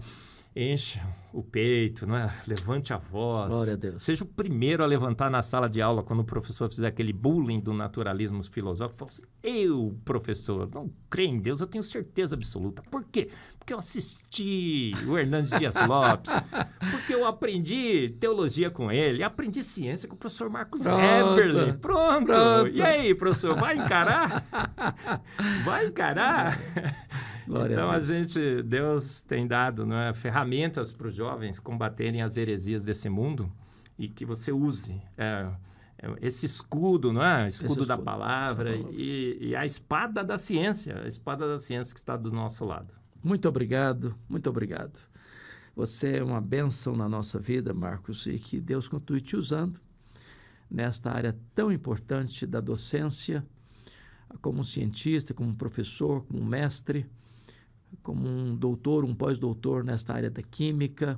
enche o peito, não é? Levante a voz. Glória a Deus. Seja o primeiro a levantar na sala de aula quando o professor fizer aquele bullying do naturalismo filosófico. Fala assim, eu, professor, não creio em Deus, eu tenho certeza absoluta. Por quê? Porque eu assisti o Hernandes Dias Lopes, porque eu aprendi teologia com ele, aprendi ciência com o professor Marcos Eberle. Pronto. E aí, professor, vai encarar? Vai encarar? Então, Deus tem dado, não é, ferramentas para os jovens combaterem as heresias desse mundo, e que você use esse escudo, não é? Escudo da palavra e a espada da ciência, que está do nosso lado. Muito obrigado, muito obrigado. Você é uma bênção na nossa vida, Marcos, e que Deus continue te usando nesta área tão importante da docência, como um cientista, como um professor, como um mestre, como um doutor, um pós-doutor nesta área da química,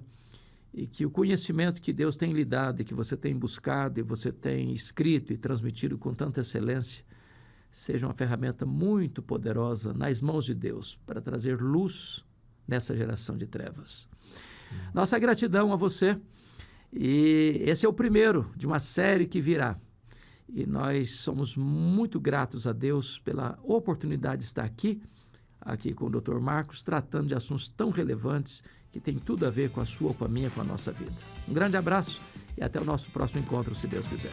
e que o conhecimento que Deus tem lhe dado, e que você tem buscado, e você tem escrito e transmitido com tanta excelência, seja uma ferramenta muito poderosa nas mãos de Deus para trazer luz nessa geração de trevas. Nossa gratidão a você, e esse é o primeiro de uma série que virá. E nós somos muito gratos a Deus pela oportunidade de estar aqui com o Dr. Marcos, tratando de assuntos tão relevantes que tem tudo a ver com a sua, com a minha, com a nossa vida. Um grande abraço e até o nosso próximo encontro, se Deus quiser.